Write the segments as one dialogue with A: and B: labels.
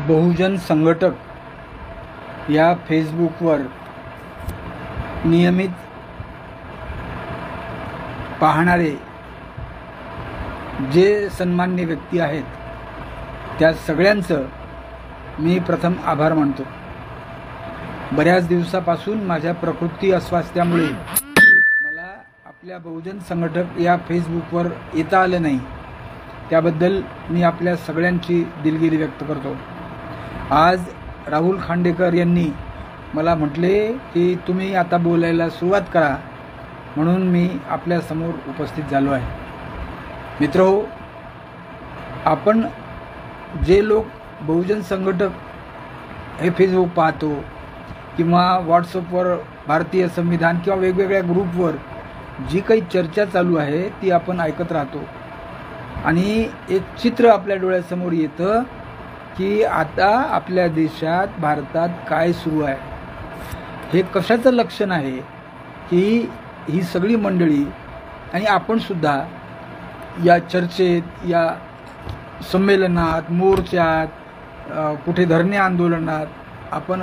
A: बहुजन संघटक या फेसबुकवर नियमित पाहणारे जे सन्मान्य व्यक्ती आहेत त्या सगळ्यांचं मी प्रथम आभार मानतो। बऱ्याच दिवसापासून माझ्या प्रकृती अस्वास्थ्यामुळे मला आपल्या बहुजन संघटक या फेसबुकवर येता आलं नाही, त्याबद्दल मी आपल्या सगळ्यांची दिलगिरी व्यक्त करतो। आज राहुल खांडेकर यांनी मला म्हटले की तुम्ही आता बोलायला सुरुवात करा, म्हणून मी आपल्या समोर उपस्थित झालो आहे। मित्रहो, आपण जे लोक बहुजन संघटक हे फेसबुक पाहतो किंवा व्हॉट्सअपवर भारतीय संविधान किंवा वेगवेगळ्या ग्रुपवर जी काही चर्चा चालू आहे ती आपण ऐकत राहतो आणि एक चित्र आपल्या डोळ्यासमोर येतं की आता आपल्या देशात भारतात काय सुरू आहे। हे कशाचं लक्षण आहे की ही सगळी मंडळी आणि आपण सुद्धा या चर्चेत, या संमेलनात, मोर्चात, कुठे धरणे आंदोलनात आपण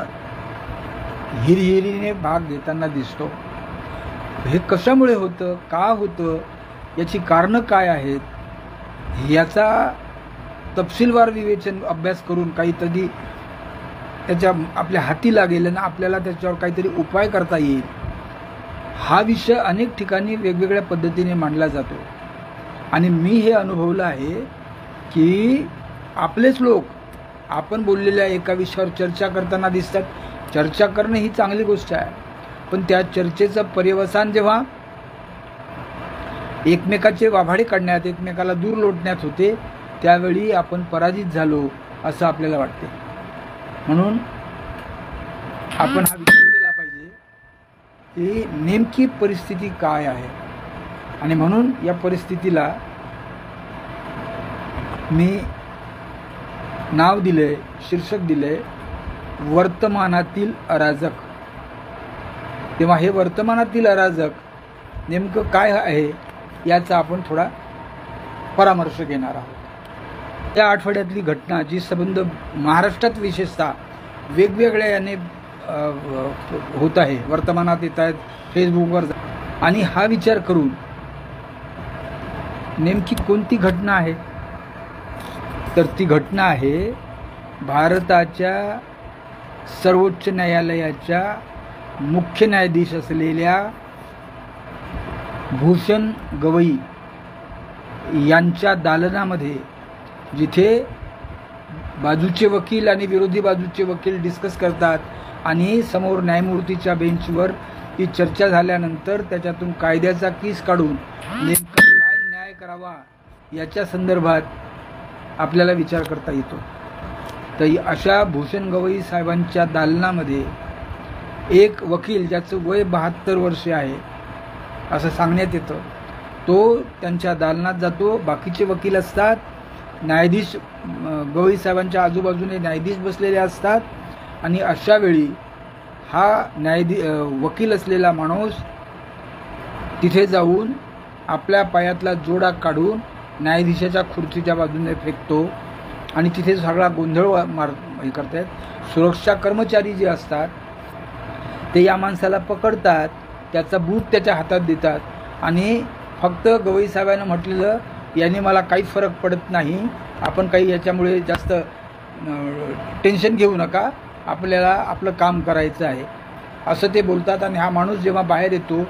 A: हिरहिरीने भाग घेताना दिसतो। हे कशामुळे होतं, का होतं, याची कारणं काय आहेत, याचा तपशीलवार विवेचन अभ्यास करून काहीतरी त्याच्या आपल्या हाती लागेल आणि आपल्याला त्याच्यावर काहीतरी उपाय करता येईल, हा विषय अनेक ठिकाणी वेगवेगळ्या पद्धतीने मांडला जातो। आणि मी हे अनुभवलं आहे की आपलेच लोक आपण बोललेल्या एका विषयावर चर्चा करताना दिसतात। चर्चा करणं ही चांगली गोष्ट आहे, पण त्या चर्चेचं पर्यवसान जेव्हा एकमेकाचे वाभाडे काढण्यात, एकमेकाला दूर लोटण्यात होते, त्यावेळी आपण पराजित झालो असं आपल्याला वाटते। म्हणून आपण हा विचार केला पाहिजे की नेमकी परिस्थिती काय आहे, आणि म्हणून या परिस्थितीला मी नाव दिले, शीर्षक दिले, वर्तमानातील अराजक। तेव्हा हे वर्तमानातील अराजक नेमकं काय आहे याचा आपण थोडा परामर्श घेणार आहोत। या आठवड्यातली घटना जी संबंध महाराष्ट्रात विशेषतः वेगवेगळ्या याने होत आहे, वर्तमानात येत आहेत, फेसबुकवर, आणि हा विचार करून नेमकी कोणती घटना आहे, तर ती घटना आहे भारताच्या सर्वोच्च न्यायालयाच्या मुख्य न्यायाधीश असलेल्या भूषण गवई यांच्या दालनामध्ये, जिथे बाजूचे वकील आणि विरोधी बाजूचे वकील डिस्कस करतात आणि समोर न्यायमूर्तीच्या बेंचवर ती चर्चा झाल्यानंतर त्याच्यातून कायद्याचा कीस काढून नेमका काय न्याय करावा याच्या संदर्भात आपल्याला विचार करता येतो। तर अशा भूषण गवई साहेबांच्या दालनामध्ये एक वकील, ज्याचं वय 72 वर्षे आहे असं सांगण्यात येतं, तो त्यांच्या दालनात जातो। बाकीचे वकील असतात, न्यायाधीश गवई साहेबांच्या आजूबाजूने न्यायाधीश बसलेले असतात, आणि अशा वेळी हा वकील असलेला माणूस तिथे जाऊन आपल्या पायातला जोडा काढून न्यायाधीशाच्या खुर्चीच्या बाजूने फेकतो आणि तिथे सगळा गोंधळ हे करतात। सुरक्षा कर्मचारी जे असतात ते या माणसाला पकडतात, त्याचा बूट त्याच्या हातात देतात आणि फक्त गवई साहेबांना म्हटलेलं, याने मला काही फरक पडत नाही, आपण काही याच्यामुळे जास्त टेन्शन घेऊ नका, आपल्याला आपलं काम करायचं आहे, असं ते बोलतात। आणि हा माणूस जेव्हा बाहेर येतो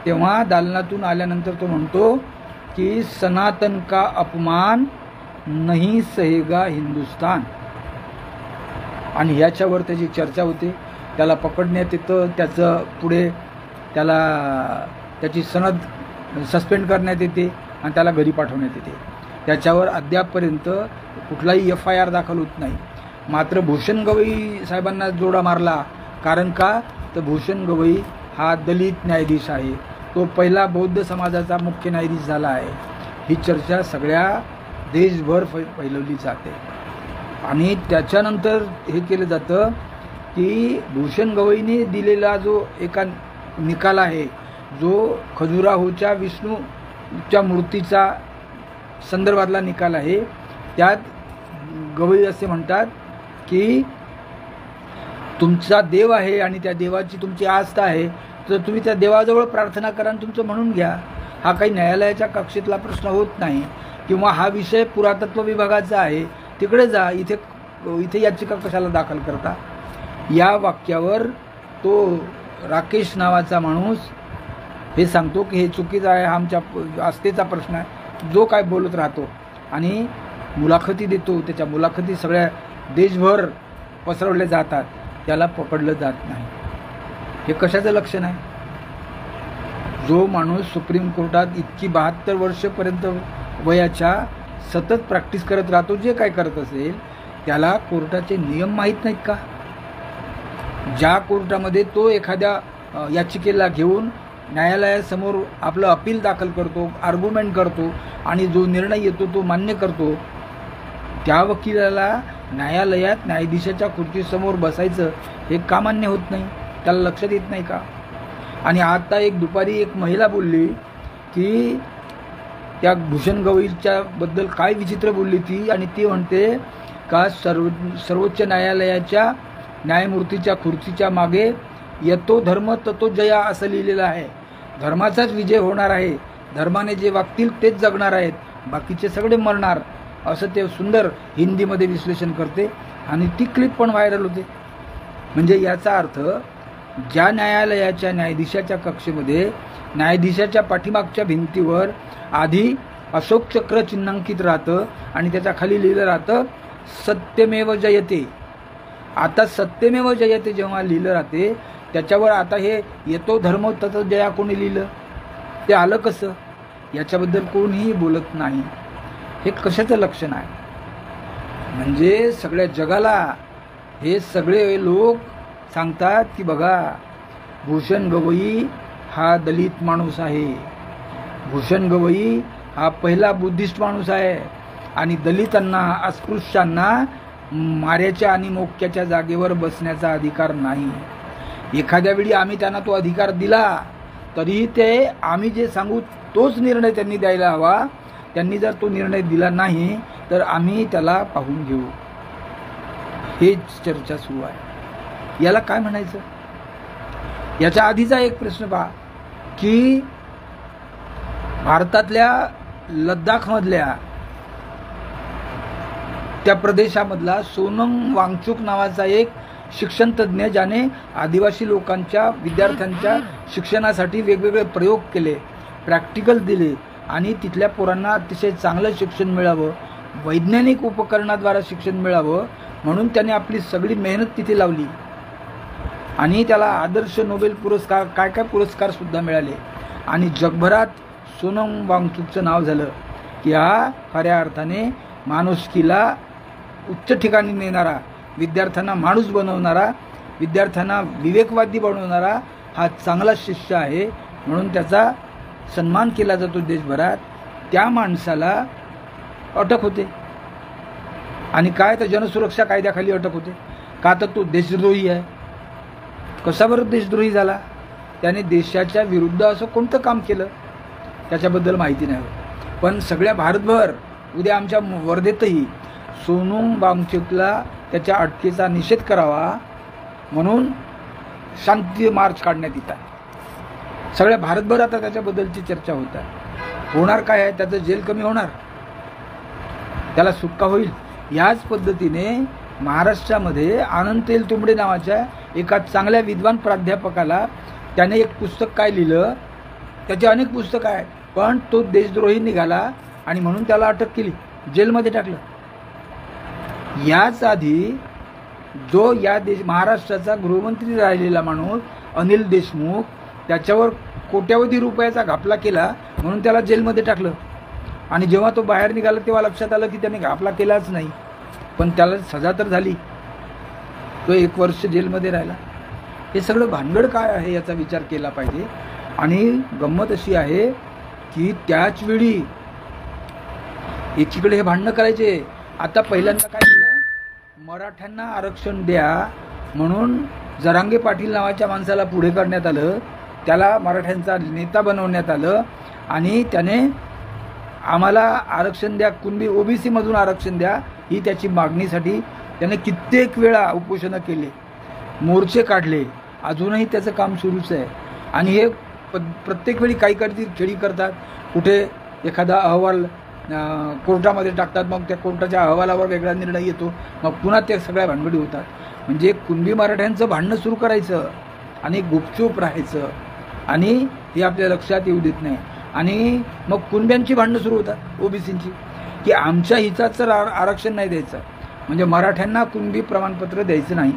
A: तेव्हा दालनातून आल्यानंतर तो म्हणतो की सनातन का अपमान नहीं सहेगा हिंदुस्तान, आणि याच्यावर त्याची चर्चा होते। त्याला पकडण्यात येतं, त्याचं पुढे त्याची सनद सस्पेंड करण्यात येते आणि त्याला घरी पाठवण्यात येते। त्याच्यावर अद्यापपर्यंत कुठलाही FIR दाखल होत नाही। मात्र भूषण गवई साहेबांना जोडा मारला, कारण का, तर भूषण गवई हा दलित न्यायाधीश आहे, तो पहिला बौद्ध समाजाचा मुख्य न्यायाधीश झाला आहे। ही चर्चा सगळ्या देशभर फैलवली जाते आणि त्याच्यानंतर हे केलं जातं की भूषण गवईने दिलेला जो एका निकाल आहे, जो खजुराहोच्या विष्णूच्या मूर्तीचा संदर्भातला निकाल आहे, त्यात गवई असे म्हणतात की तुमचा देव आहे आणि त्या देवाची तुमची आस्था आहे, तर तुम्ही त्या देवाजवळ प्रार्थना करा आणि तुमचं म्हणून घ्या. हा काही न्यायालयाच्या कक्षेतला प्रश्न होत नाही. किंवा हा विषय पुरातत्व विभागाचा आहे, तिकडे जा, इथे याचिका कशाला दाखल करता. या वाक्यावर तो राकेश नावाचा माणूस हे सांगतो की हे चुकीचं आहे, हा आमच्या आस्थेचा प्रश्न आहे. जो काय बोलत राहतो आणि मुलाखती देतो, त्याच्या मुलाखती सगळ्या देशभर पसरवल्या जातात, त्याला पकडलं जात नाही. हे कशाचं लक्षण आहे? जो माणूस सुप्रीम कोर्टात इतकी 72 वर्षपर्यंत वयाच्या सतत प्रॅक्टिस करत राहतो, जे काय करत असेल त्याला कोर्टाचे नियम माहीत नाहीत का? ज्या कोर्टामध्ये तो एखाद्या याचिकेला घेऊन न्यायालयासमोर आपलं अपील दाखल करतो, आर्ग्युमेंट करतो आणि जो निर्णय येतो तो मान्य करतो, त्या वकिलाला न्यायालयात न्यायाधीशाच्या खुर्चीसमोर बसायचं हे का मान्य होत नाही? त्याला लक्षात येत नाही का? आणि आता दुपारी एक महिला बोलली की त्या भूषण गवईच्या बद्दल काय विचित्र बोलली ती, आणि ती म्हणते का सर्वोच्च न्यायालयाच्या न्यायमूर्तीच्या खुर्चीच्या मागे यतो धर्म ततो जया असं लिहिलेलं आहे. धर्माचाच विजय होणार आहे, धर्माने जे वागतील तेच जगणार आहेत, बाकीचे सगळे मरणार, असं ते सुंदर हिंदीमध्ये विश्लेषण करते आणि ती क्लिप पण व्हायरल होते. म्हणजे याचा अर्थ ज्या न्यायालयाच्या न्यायाधीशाच्या कक्षेमध्ये न्यायाधीशाच्या पाठीमागच्या भिंतीवर आधी अशोक चक्र चिन्हांकित राहतं आणि त्याच्या खाली लिहिलं राहतं सत्यमेव जयते. आता सत्यमेव जयते जेव्हा लिहिलं राहते त्याच्यावर आता हे येतो धर्म तत जया कोणी लिहिलं? ते आलं कसं? याच्याबद्दल कोणीही बोलत नाही. हे कशाचं लक्षण आहे? म्हणजे सगळ्या जगाला हे सगळे लोक सांगतात की बघा, भूषण गवई हा दलित माणूस आहे, भूषण गवई हा पहिला बुद्धिस्ट माणूस आहे आणि दलितांना, अस्पृश्यांना माऱ्याच्या आणि मोक्याच्या जागेवर बसण्याचा अधिकार नाही. एखाद्या वेळी आम्ही त्यांना तो अधिकार दिला तरीही ते आम्ही जे सांगू तोच निर्णय त्यांनी द्यायला हवा. त्यांनी जर तो निर्णय दिला नाही तर आम्ही त्याला पाहून घेऊ. हेच चर्चा सुरू आहे. याला काय म्हणायचं? याच्या आधीचा एक प्रश्न पहा की भारतातल्या लद्दाखमधल्या त्या प्रदेशामधला सोनम वांगचुक नावाचा एक शिक्षण तज्ज्ञ, ज्याने आदिवासी लोकांच्या विद्यार्थ्यांच्या शिक्षणासाठी वेगवेगळे प्रयोग केले, प्रॅक्टिकल दिले आणि तिथल्या पोरांना अतिशय चांगलं शिक्षण मिळावं, वैज्ञानिक उपकरणाद्वारे शिक्षण मिळावं म्हणून त्याने आपली सगळी मेहनत तिथे लावली आणि त्याला आदर्श नोबेल पुरस्कार, काय काय पुरस्कार सुद्धा मिळाले. आणि जगभरात सोनम वांगचुकचं नाव झालं की हा खऱ्या अर्थाने माणुसकीला उच्च ठिकाणी नेणारा, विद्यार्थ्यांना माणूस बनवणारा, विद्यार्थ्यांना विवेकवादी बनवणारा हा चांगला शिष्य आहे म्हणून त्याचा सन्मान केला जातो देशभरात. त्या माणसाला अटक होते. आणि काय तर जनसुरक्षा कायद्याखाली अटक होते का? तर तो देशद्रोही आहे. कसा बरं देशद्रोही झाला? त्याने देशाच्या विरुद्ध असं कोणतं काम केलं त्याच्याबद्दल माहिती नाही. पण सगळ्या भारतभर उद्या आमच्या वर्धेतही सोनम वांगचुकला त्याच्या अटकेचा निषेध करावा म्हणून शांती मार्च काढण्यात येत आहे. सगळ्या भारतभर आता त्याच्याबद्दलची चर्चा होत आहे. होणार काय आहे? त्याचं जेल कमी होणार, त्याला सुटका होईल. याच पद्धतीने महाराष्ट्रामध्ये आनंद तेलतुंबडे नावाच्या एका चांगल्या विद्वान प्राध्यापकाला त्याने एक पुस्तक काय लिहिलं, त्याचे अनेक पुस्तकं आहेत, पण तो देशद्रोही निघाला आणि म्हणून त्याला अटक केली, जेलमध्ये टाकलं. याच आधी जो महाराष्ट्राचा गृहमंत्री राहिलेला माणूस अनिल देशमुख, त्याच्यावर कोट्यावधी रुपयाचा घपला केला म्हणून त्याला जेलमध्ये टाकलं. आणि जेव्हा तो बाहेर निघाला तेव्हा लक्षात आलं की त्याने घपला केलाच नाही, पण त्याला सजा तर झाली. तो 1 वर्ष जेलमध्ये राहिला. हे सगळं भानगड काय आहे याचा विचार केला पाहिजे. आणि गंमत अशी आहे की त्याच वेळी एकीकडे हे भांडणं करायचे. आता पहिल्यांदा काय केलं, मराठ्यांना आरक्षण द्या म्हणून जरांगे पाटील नावाच्या माणसाला पुढे करण्यात आलं, त्याला मराठ्यांचा नेता बनवण्यात आलं आणि त्याने आम्हाला आरक्षण द्या, कुणबी ओबीसी मधून आरक्षण द्या ही त्याची मागणीसाठी त्याने कित्येक वेळा उपोषणं केले, मोर्चे काढले, अजूनही त्याचं काम सुरूच आहे. आणि हे प्रत्येक वेळी काही काहीतरी खेळी करतात. कुठे एखादा अहवाल कोर्टामध्ये टाकतात, मग त्या कोर्टाच्या अहवालावर वेगळा निर्णय येतो, मग पुन्हा त्या सगळ्या भानगडी होतात. म्हणजे कुणबी मराठ्यांचं भांडणं सुरू करायचं आणि गुपचूप राहायचं, आणि हे आपल्या लक्षात येऊ देत नाही. आणि मग कुणब्यांची भांडणं सुरू होतात ओबीसींची, की आमच्या हिताचं आरक्षण नाही द्यायचं, म्हणजे मराठ्यांना कुणबी प्रमाणपत्र द्यायचं नाही,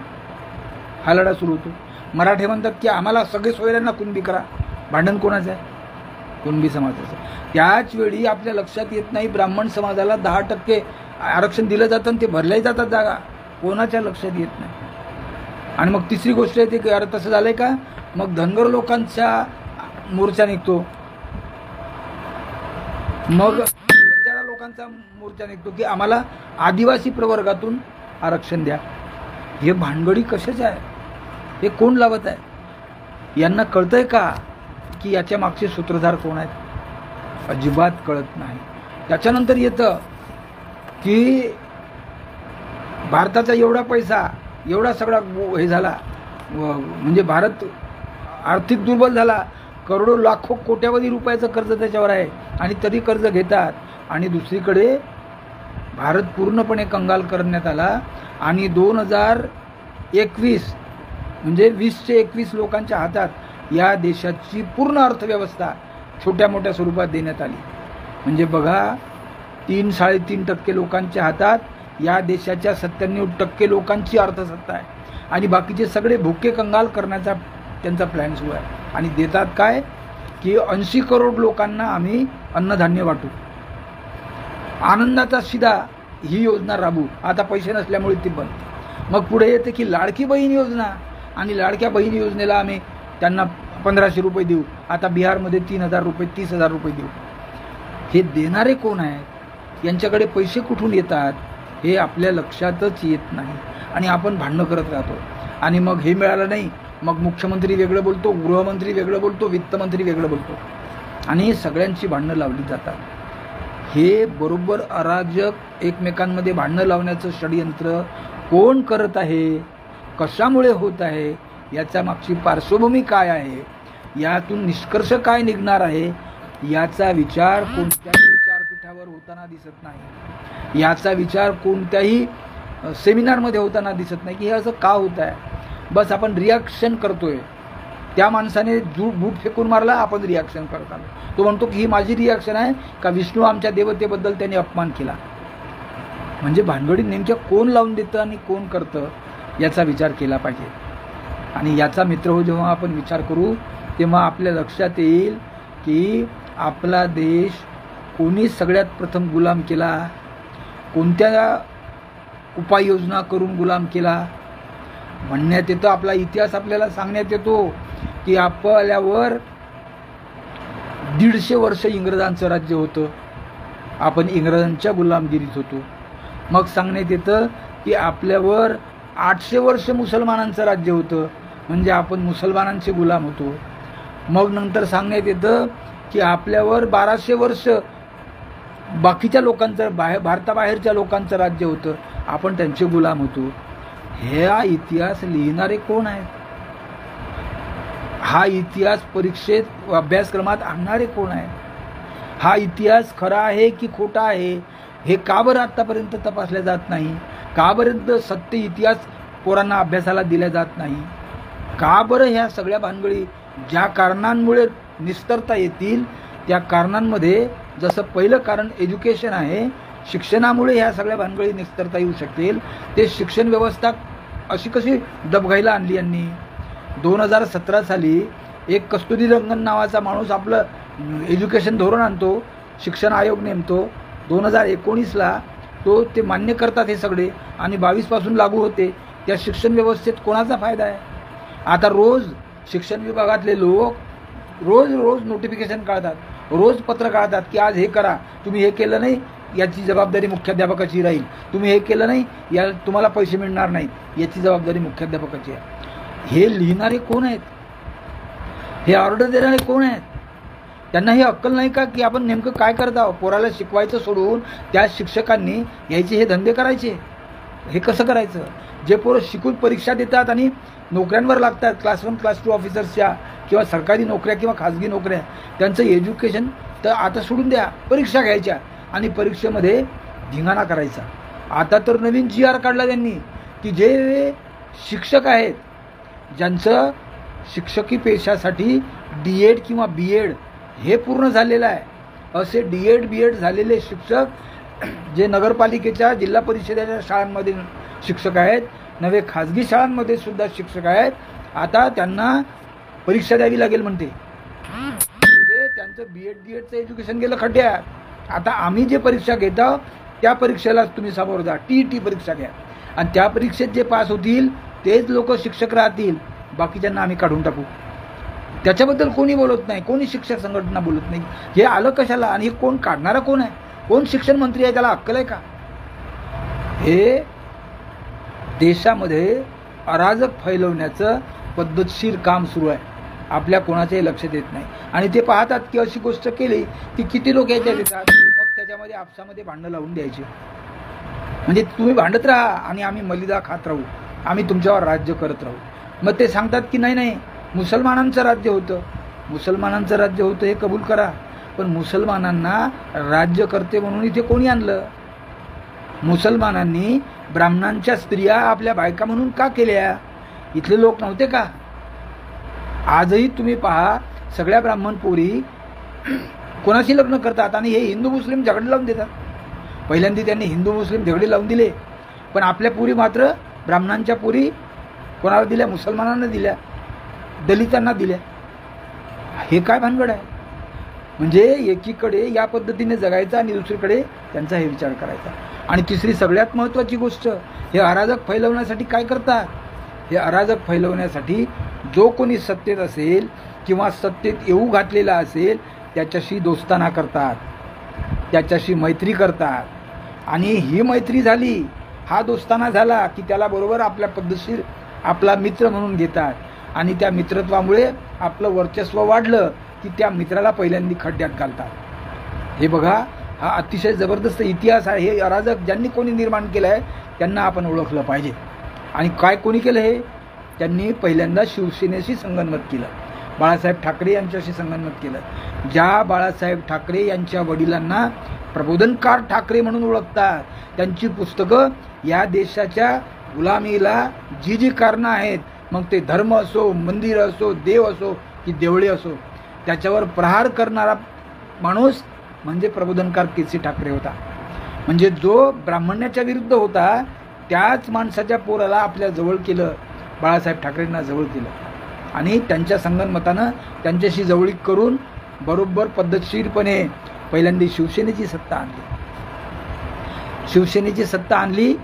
A: हा लढा सुरू होतो. मराठे म्हणतात की आम्हाला सगळे सोयऱ्यांना कुणबी करा. भांडण कोणाचं आहे? कुणबी समाजाचं. त्याच वेळी आपल्या लक्षात येत नाही ब्राह्मण समाजाला 10% आरक्षण दिलं जातं आणि ते भरल्याही जातात जागा, कोणाच्या लक्षात येत नाही. आणि मग तिसरी गोष्ट येते की अरे तसं झालंय का, मग धनगर लोकांचा मोर्चा निघतो, मग बंजारा लोकांचा मोर्चा निघतो की आम्हाला आदिवासी प्रवर्गातून आरक्षण द्या. हे भानगडी कशाच आहे? हे कोण लावत आहे? यांना कळतंय का की याच्या मागचे सूत्रधार कोण आहेत? अजिबात कळत नाही. त्याच्यानंतर येतं की भारताचा एवढा पैसा, एवढा सगळा हे झाला, म्हणजे भारत आर्थिक दुर्बल झाला, करोडो लाखो कोट्यावधी रुपयाचं कर्ज त्याच्यावर आहे, आणि तरी कर्ज घेतात. आणि दुसरीकडे भारत पूर्णपणे कंगाल करण्यात आला, आणि 2021 म्हणजे 20 लोकांच्या हातात या देशाची पूर्ण अर्थव्यवस्था छोट्या मोठ्या स्वरूपात देण्यात आली. म्हणजे बघा, 3-3.5% लोकांच्या हातात या देशाच्या 97% लोकांची अर्थसत्ता आहे, आणि बाकीचे सगळे भुके कंगाल करण्याचा त्यांचा प्लॅन सुरू आहे. आणि देतात काय की 80 करोड लोकांना आम्ही अन्नधान्य वाटू, आनंदाचा शिदा ही योजना राबवू. आता पैसे नसल्यामुळे ती बंद. मग पुढे येते की लाडकी बहीण योजना, आणि लाडक्या बहीण योजनेला आम्ही त्यांना 1500 रुपये देऊ. आता बिहारमध्ये 3000 रुपये 30,000 रुपये देऊ. हे देणारे कोण आहेत? यांच्याकडे पैसे कुठून येतात? हे आपल्या लक्षातच येत नाही, आणि आपण भांडणं करत राहतो. आणि मग हे मिळालं नाही, मग मुख्यमंत्री वेगळं बोलतो, गृहमंत्री वेगळं बोलतो, वित्तमंत्री वेगळं बोलतो, आणि सगळ्यांची भांडणं लावली जातात. हे बरोबर अराजक एकमेकांमध्ये भांडणं लावण्याचं षडयंत्र कोण करत आहे, कशामुळे होत आहे, याच्या मागची पार्श्वभूमी काय आहे, यातून निष्कर्ष काय निघणार आहे, याचा विचार कोणत्याही विचारपीठावर होताना दिसत नाही, याचा विचार कोणत्याही सेमिनारमध्ये होताना दिसत नाही की हे असं का होत आहे. बस आपण रिॲक्शन करतोय. त्या माणसाने बूट फेकून मारला, आपण रिॲक्शन करत आलो. तो म्हणतो की ही माझी रिॲक्शन आहे का विष्णू आमच्या देवतेबद्दल त्यांनी अपमान केला. म्हणजे भानगडी नेमक्या कोण लावून देतं आणि कोण करतं याचा विचार केला पाहिजे. आणि याचा मित्र हो जेव्हा आपण विचार करू तेव्हा आपल्या लक्षात येईल की आपला देश कोणी सगळ्यात प्रथम गुलाम केला, कोणत्या उपाययोजना करून गुलाम केला. म्हणण्यात येतं, आपला इतिहास आपल्याला सांगण्यात येतो की आपल्यावर 150 वर्ष इंग्रजांचं राज्य होतं, आपण इंग्रजांच्या गुलामगिरीत होतो. मग सांगण्यात येतं की आपल्यावर 800 वर्ष मुसलमानांचं राज्य होतं, म्हणजे आपण मुसलमानांचे गुलाम होतो. मग नंतर सांगण्यात येतं की आपल्यावर 1200 वर्ष बाकीच्या लोकांचं भारताबाहेरच्या लोकांचं राज्य होतं, आपण त्यांचे गुलाम होतो. हा इतिहास लिहिणारे कोण आहेत? हा इतिहास परीक्षेत अभ्यासक्रमात आणणारे कोण आहेत? हा इतिहास खरा आहे की खोटा आहे हे का बरं आत्तापर्यंत तपासल्या जात नाही? का बरं सत्य इतिहास पोरांना अभ्यासाला दिल्या जात नाही? का बरं ह्या सगळ्या भानगडी ज्या कारणांमुळे निस्तरता येतील त्या कारणांमध्ये जसं पहिलं कारण एज्युकेशन आहे, शिक्षणामुळे ह्या सगळ्या भानगडी निस्तरता येऊ शकतील, ते शिक्षण व्यवस्था अशी कशी डबघाईला आणली यांनी? 2017 साली एक कस्तुरीरंगन नावाचा माणूस आपलं एज्युकेशन धोरण आणतो, शिक्षण आयोग नेमतो. 2019ला तो ते मान्य करतात हे सगळे, आणि 22 पासून लागू होते. त्या शिक्षण व्यवस्थेत कोणाचा फायदा आहे? आता रोज शिक्षण विभागातले लोक रोज नोटिफिकेशन काढतात, रोज पत्र काढतात की आज हे करा, तुम्ही हे केलं नाही याची जबाबदारी मुख्याध्यापकाची राहील, तुम्ही हे केलं नाही या तुम्हाला पैसे मिळणार नाही, याची जबाबदारी मुख्याध्यापकाची आहे. हे लिहिणारे कोण आहेत? हे ऑर्डर देणारे कोण आहेत? त्यांना ही अक्कल नाही का की आपण नेमकं काय करत आहोत? पोराला शिकवायचं सोडून त्या शिक्षकांनी यायचे हे धंदे करायचे. हे कसं करायचं? जे पोरं शिकून परीक्षा देतात आणि नोकऱ्यांवर लागतात, क्लास 1 क्लास 2 ऑफिसर्सच्या किंवा सरकारी नोकऱ्या किंवा खाजगी नोकऱ्या, त्यांचं एज्युकेशन तर आता सोडून द्या, परीक्षा घ्यायच्या आणि परीक्षेमध्ये धिंगाणा करायचा. आता तर नवीन GR काढला त्यांनी की जे शिक्षक आहेत, ज्यांचं शिक्षकी पेशासाठी D.Ed किंवा B.Ed हे पूर्ण झालेलं आहे, असे D.Ed B.Ed झालेले शिक्षक जे नगरपालिकेच्या जिल्हा परिषदेच्या शाळांमध्ये शिक्षक आहेत, नवे खाजगी शाळांमध्ये सुद्धा शिक्षक आहेत, आता त्यांना परीक्षा द्यावी लागेल म्हणते. म्हणजे त्यांचं B.Ed D.Edचं एज्युकेशन गेलं खड्ड्यात. आता आम्ही जे परीक्षा घेतो त्या परीक्षेलाच तुम्ही समोर जा, TET परीक्षा घ्या आणि त्या परीक्षेत जे पास होतील तेच लोक शिक्षक राहतील, बाकीच्यांना आम्ही काढून टाकू. त्याच्याबद्दल कोणी बोलत नाही, कोणी शिक्षक संघटना बोलत नाही. हे आलं कशाला आणि हे कोण काढणारा कोण आहे? कोण शिक्षण मंत्री आहे? त्याला अक्कल आहे का? हे देशामध्ये अराजक फैलवण्याचं पद्धतशीर काम सुरू आहे, आपल्या कोणाच्याही लक्षात येत नाही. आणि ते पाहतात की अशी गोष्ट केली की किती लोक याच्यात येतात, मग त्याच्यामध्ये आपसामध्ये भांडणं लावून द्यायचे. म्हणजे तुम्ही भांडत राहा आणि आम्ही मलिदा खात राहू, आम्ही तुमच्यावर राज्य करत राहू. मग ते सांगतात की नाही नाही, मुसलमानांचं राज्य होतं, मुसलमानांचं राज्य होतं हे कबूल करा, पण मुसलमानांना राज्यकर्ते म्हणून इथे कोणी आणलं? मुसलमानांनी ब्राह्मणांच्या स्त्रिया आपल्या बायका म्हणून का केल्या? इथले लोक नव्हते का? आजही तुम्ही पहा, सगळ्या ब्राह्मण पोरी कोणाशी लग्न करतात आणि हे हिंदू मुस्लिम झगडे लावून देतात. पहिल्यांदा त्यांनी हिंदू मुस्लिम झगडे लावून दिले, पण आपल्या पोरी मात्र ब्राह्मणांच्या पोरी कोणाला दिल्या? मुसलमानांना दिल्या, दलितांना दिल्या. हे काय भानगड आहे? म्हणजे एकीकडे या पद्धतीने जगायचं आणि दुसरीकडे त्यांचा हे विचार करायचा. आणि तिसरी सगळ्यात महत्त्वाची गोष्ट, हे अराजक फैलवण्यासाठी काय करतात? हे अराजक फैलवण्यासाठी जो कोणी सत्तेत असेल किंवा सत्तेत येऊ घातलेला असेल त्याच्याशी दोस्ताना करतात, त्याच्याशी मैत्री करतात. आणि ही मैत्री झाली, हा दोस्ताना झाला की त्याला बरोबर आपल्या पद्धतशीर आपला मित्र म्हणून घेतात. आणि त्या मित्रत्वामुळे आपलं वर्चस्व वाढलं की त्या मित्राला पहिल्यांदा खड्ड्यात घालतात. हे बघा, हा अतिशय जबरदस्त इतिहास आहे. हे अराजक ज्यांनी कोणी निर्माण केलं आहे त्यांना आपण ओळखलं पाहिजे. आणि काय कोणी केलं? हे त्यांनी पहिल्यांदा शिवसेनेशी संगनमत केलं, बाळासाहेब ठाकरे यांच्याशी संगनमत केलं. ज्या बाळासाहेब ठाकरे यांच्या वडिलांना प्रबोधनकार ठाकरे म्हणून ओळखतात, त्यांची पुस्तकं या देशाच्या गुलामीला जी जी कारणं आहेत, मग ते धर्म असो, मंदिर असो, देव असो की देवळे असो, त्याच्यावर प्रहार करणारा माणूस म्हणजे प्रबोधनकार KC ठाकरे होता. म्हणजे जो ब्राह्मण्याच्या विरुद्ध होता त्याच माणसाच्या पोराला आपल्या जवळ केलं, बाळासाहेब ठाकरेंना जवळ केलं आणि त्यांच्या संगनमतानं त्यांच्याशी जवळीक करून बरोबर पद्धतशीरपणे पहिल्यांदा शिवसेनेची सत्ता आणली. शिवसेनेची सत्ता आणली.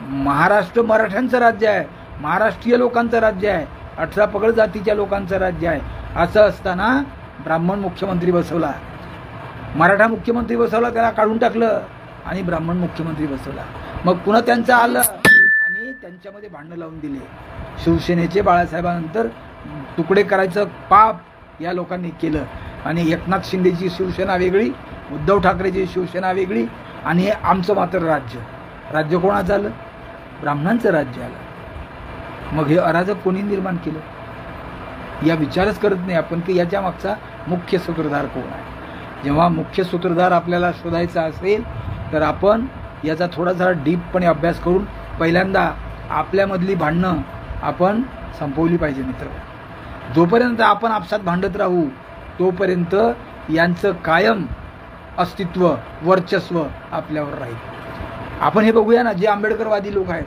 A: महाराष्ट्र मराठ्यांचं राज्य आहे, महाराष्ट्रीय लोकांचं राज्य आहे, 18 पगड जातीच्या लोकांचं राज्य आहे. असं असताना ब्राह्मण मुख्यमंत्री बसवला, मराठा मुख्यमंत्री बसवला, त्याला काढून टाकलं आणि ब्राह्मण मुख्यमंत्री बसवला. मग पुन्हा त्यांचं आलं आणि त्यांच्यामध्ये भांडणं लावून दिले. शिवसेनेचे बाळासाहेबांनंतर तुकडे करायचं पाप या लोकांनी केलं. आणि एकनाथ शिंदेची शिवसेना वेगळी, उद्धव ठाकरेची शिवसेना वेगळी आणि आमचं मात्र राज्य कोणाचं आलं? ब्राह्मणांचं राज्य आलं. मग हे अराजक कोणी निर्माण केलं? या विचारच करत नाही आपण की याच्या मागचा मुख्य सूत्रधार कोण आहे. जेव्हा मुख्य सूत्रधार आपल्याला शोधायचा असेल तर आपण याचा थोडासा डीपपणे अभ्यास करून पहिल्यांदा आपल्यामधली भांडणं आपण संपवली पाहिजे. मित्र, जोपर्यंत आपण आपसात भांडत राहू तोपर्यंत यांचं कायम अस्तित्व, वर्चस्व आपल्यावर राहील. आपण हे बघूया ना, जे आंबेडकरवादी लोक आहेत,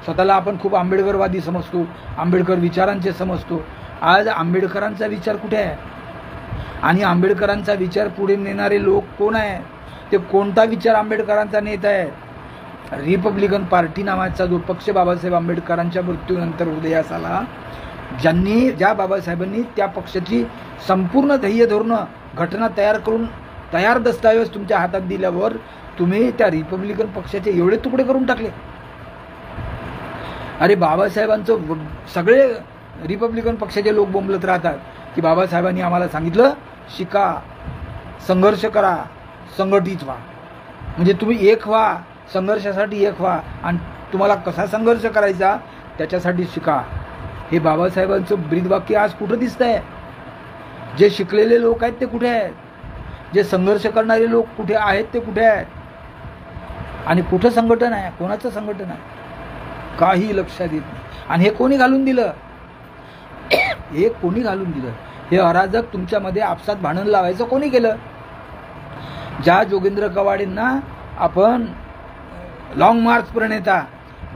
A: स्वतःला आपण खूप आंबेडकरवादी समजतो, आंबेडकर विचारांचे समजतो. आज आंबेडकरांचा विचार कुठे आहे आणि आंबेडकरांचा विचार पुढे नेणारे लोक कोण आहेत? ते कोणता विचार आंबेडकरांचा नेता आहे? रिपब्लिकन पार्टी नावाचा जो पक्ष बाबासाहेब आंबेडकरांच्या मृत्यूनंतर उदयास आला, ज्या बाबासाहेबांनी त्या पक्षाची संपूर्ण ध्येय धोरणं, घटना तयार करून तयार दस्तावेज तुमच्या हातात दिल्यावर तुम्ही त्या रिपब्लिकन पक्षाचे एवढे तुकडे करून टाकले. अरे बाबासाहेबांचं सगळे रिपब्लिकन पक्षाचे लोक बोंबलत राहतात की बाबासाहेबांनी आम्हाला सांगितलं शिका, संघर्ष करा, संघटित व्हा. म्हणजे तुम्ही एक व्हा, संघर्षासाठी एक व्हा आणि तुम्हाला कसा संघर्ष करायचा त्याच्यासाठी शिका. हे बाबासाहेबांचं ब्रीदवाक्य आज कुठं दिसतंय? जे शिकलेले लोक आहेत ते कुठे आहेत? जे संघर्ष करणारे लोक कुठे आहेत ते कुठे आहेत? आणि कुठं संघटन आहे? कोणाचं संघटन आहे? काही लक्षात येत नाही. आणि हे कोणी घालून दिलं? हे कोणी घालून दिलं? हे अराजक तुमच्यामध्ये आपसात भांडण लावायचं कोणी केलं? ज्या जोगेंद्र कवाडेंना आपण लॉंग मार्च प्रणेता,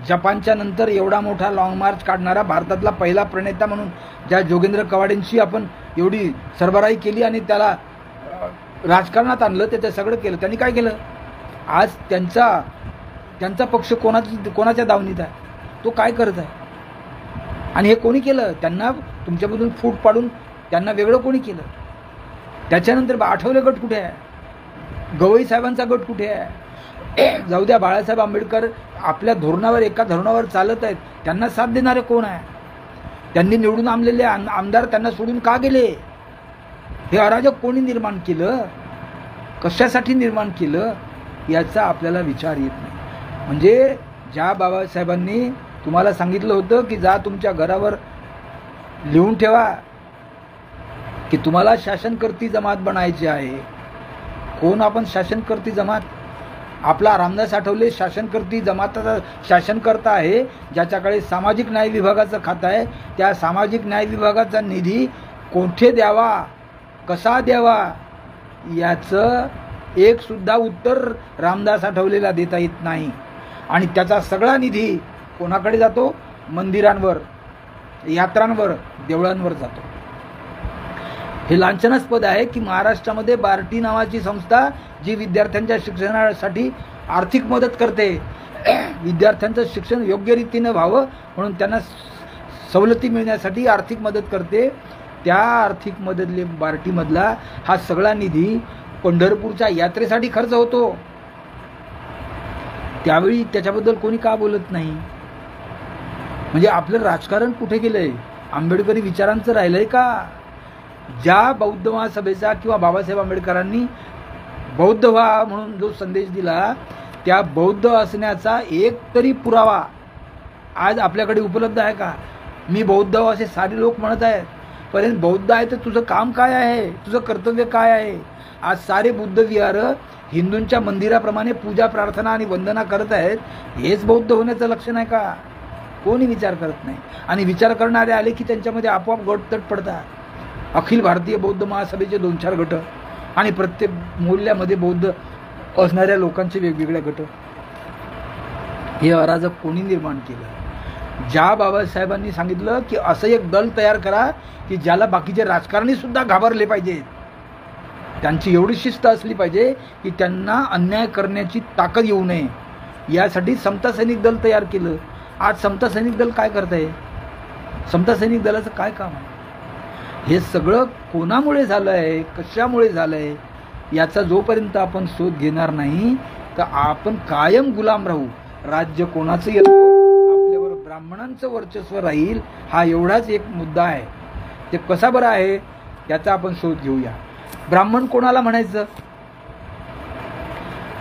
A: जपानच्या नंतर एवढा मोठा लॉंग मार्च काढणारा भारतातला पहिला प्रणेता म्हणून ज्या जोगेंद्र कवाडेंची आपण एवढी सरबराई केली आणि त्याला राजकारणात आणलं, त्याचं सगळं केलं, त्यांनी काय केलं? आज त्यांचा पक्ष कोणाच्या दावणीत आहे? तो काय करत आहे? आणि हे कोणी केलं? त्यांना तुमच्यामधून फूट पाडून त्यांना वेगळं कोणी केलं? त्याच्यानंतर आठवले गट कुठे आहे? गवई साहेबांचा गट कुठे आहे? जाऊ द्या, बाळासाहेब आंबेडकर आपल्या धोरणावर, एका धोरणावर चालत आहेत. त्यांना साथ देणारे कोण आहे? त्यांनी निवडून आणलेले आमदार त्यांना सोडून का गेले? हे अराजक कोणी निर्माण केलं? कशासाठी निर्माण केलं? याचा आपल्याला विचार येत नाही. म्हणजे ज्या बाबासाहेबांनी तुम्हाला सांगितलं होतं की जा तुमच्या घरावर लिहून ठेवा की तुम्हाला शासनकर्ती जमात बनायची आहे. कोण आपण शासनकर्ती जमात? आपला रामदास आठवले शासनकर्ती जमाताचा शासनकर्ता आहे, ज्याच्याकडे सामाजिक न्याय विभागाचं खातं आहे. त्या सामाजिक न्याय विभागाचा निधी कोठे द्यावा, कसा द्यावा, याचं एक सुद्धा उत्तर रामदास आठवलेला देता येत नाही. आणि त्याचा सगळा निधी कोणाकडे जातो? मंदिरांवर, यात्रांवर, देवळांवर जातो. हे लांछनास्पद आहे की महाराष्ट्रामध्ये बार्टी नावाची संस्था जी विद्यार्थ्यांच्या शिक्षणासाठी आर्थिक मदत करते, विद्यार्थ्यांचं शिक्षण योग्य रीतीनं व्हावं म्हणून त्यांना सवलती मिळण्यासाठी आर्थिक मदत करते, त्या आर्थिक मदतले बार्टीमधला हा सगळा निधी पंढरपूरच्या यात्रेसाठी खर्च होतो. त्यावेळी त्याच्याबद्दल कोणी का बोलत नाही? म्हणजे आपलं राजकारण कुठे गेलंय? आंबेडकरी विचारांचं राहिलंय का? ज्या बौद्ध महासभेचा किंवा बाबासाहेब आंबेडकरांनी बौद्ध व्हा म्हणून जो संदेश दिला, त्या बौद्ध असण्याचा एक तरी पुरावा आज आपल्याकडे उपलब्ध आहे का? मी बौद्ध असे सारे लोक म्हणत आहेत, पण बौद्ध आहे तर तुझं काम काय आहे? तुझं कर्तव्य काय आहे? आज सारे बुद्ध विहार हिंदूंच्या मंदिराप्रमाणे पूजा, प्रार्थना आणि वंदना करत आहेत. हेच बौद्ध होण्याचं लक्षण आहे का? कोणी विचार करत नाही. आणि विचार करणारे आले की त्यांच्यामध्ये आपोआप गटतट पडतात. अखिल भारतीय बौद्ध महासभेचे 2-4 गट आणि प्रत्येक मूल्यामध्ये बौद्ध असणाऱ्या लोकांचे वेगवेगळे गट. हे अराजक कोणी निर्माण केलं? ज्या बाबासाहेबांनी सांगितलं की असं एक दल तयार करा की ज्याला बाकीचे राजकारणी सुद्धा घाबरले पाहिजेत, त्यांची एवढी शिस्त असली पाहिजे की त्यांना अन्याय करण्याची ताकद येऊ नये, यासाठी समता सैनिक दल तयार केलं. आज समता सैनिक दल काय करत आहे? समता सैनिक दलाचं काय काम आहे? हे सगळं कोणामुळे झालं आहे, कशामुळे झालं आहे, याचा जोपर्यंत आपण शोध घेणार नाही तर आपण कायम गुलाम राहू. राज्य कोणाचं येतो, आपल्यावर ब्राह्मणांचं वर्चस्व राहील, हा एवढाच एक मुद्दा आहे. ते कसा बरं आहे याचा आपण शोध घेऊया. ब्राह्मण कोणाला म्हणायचं?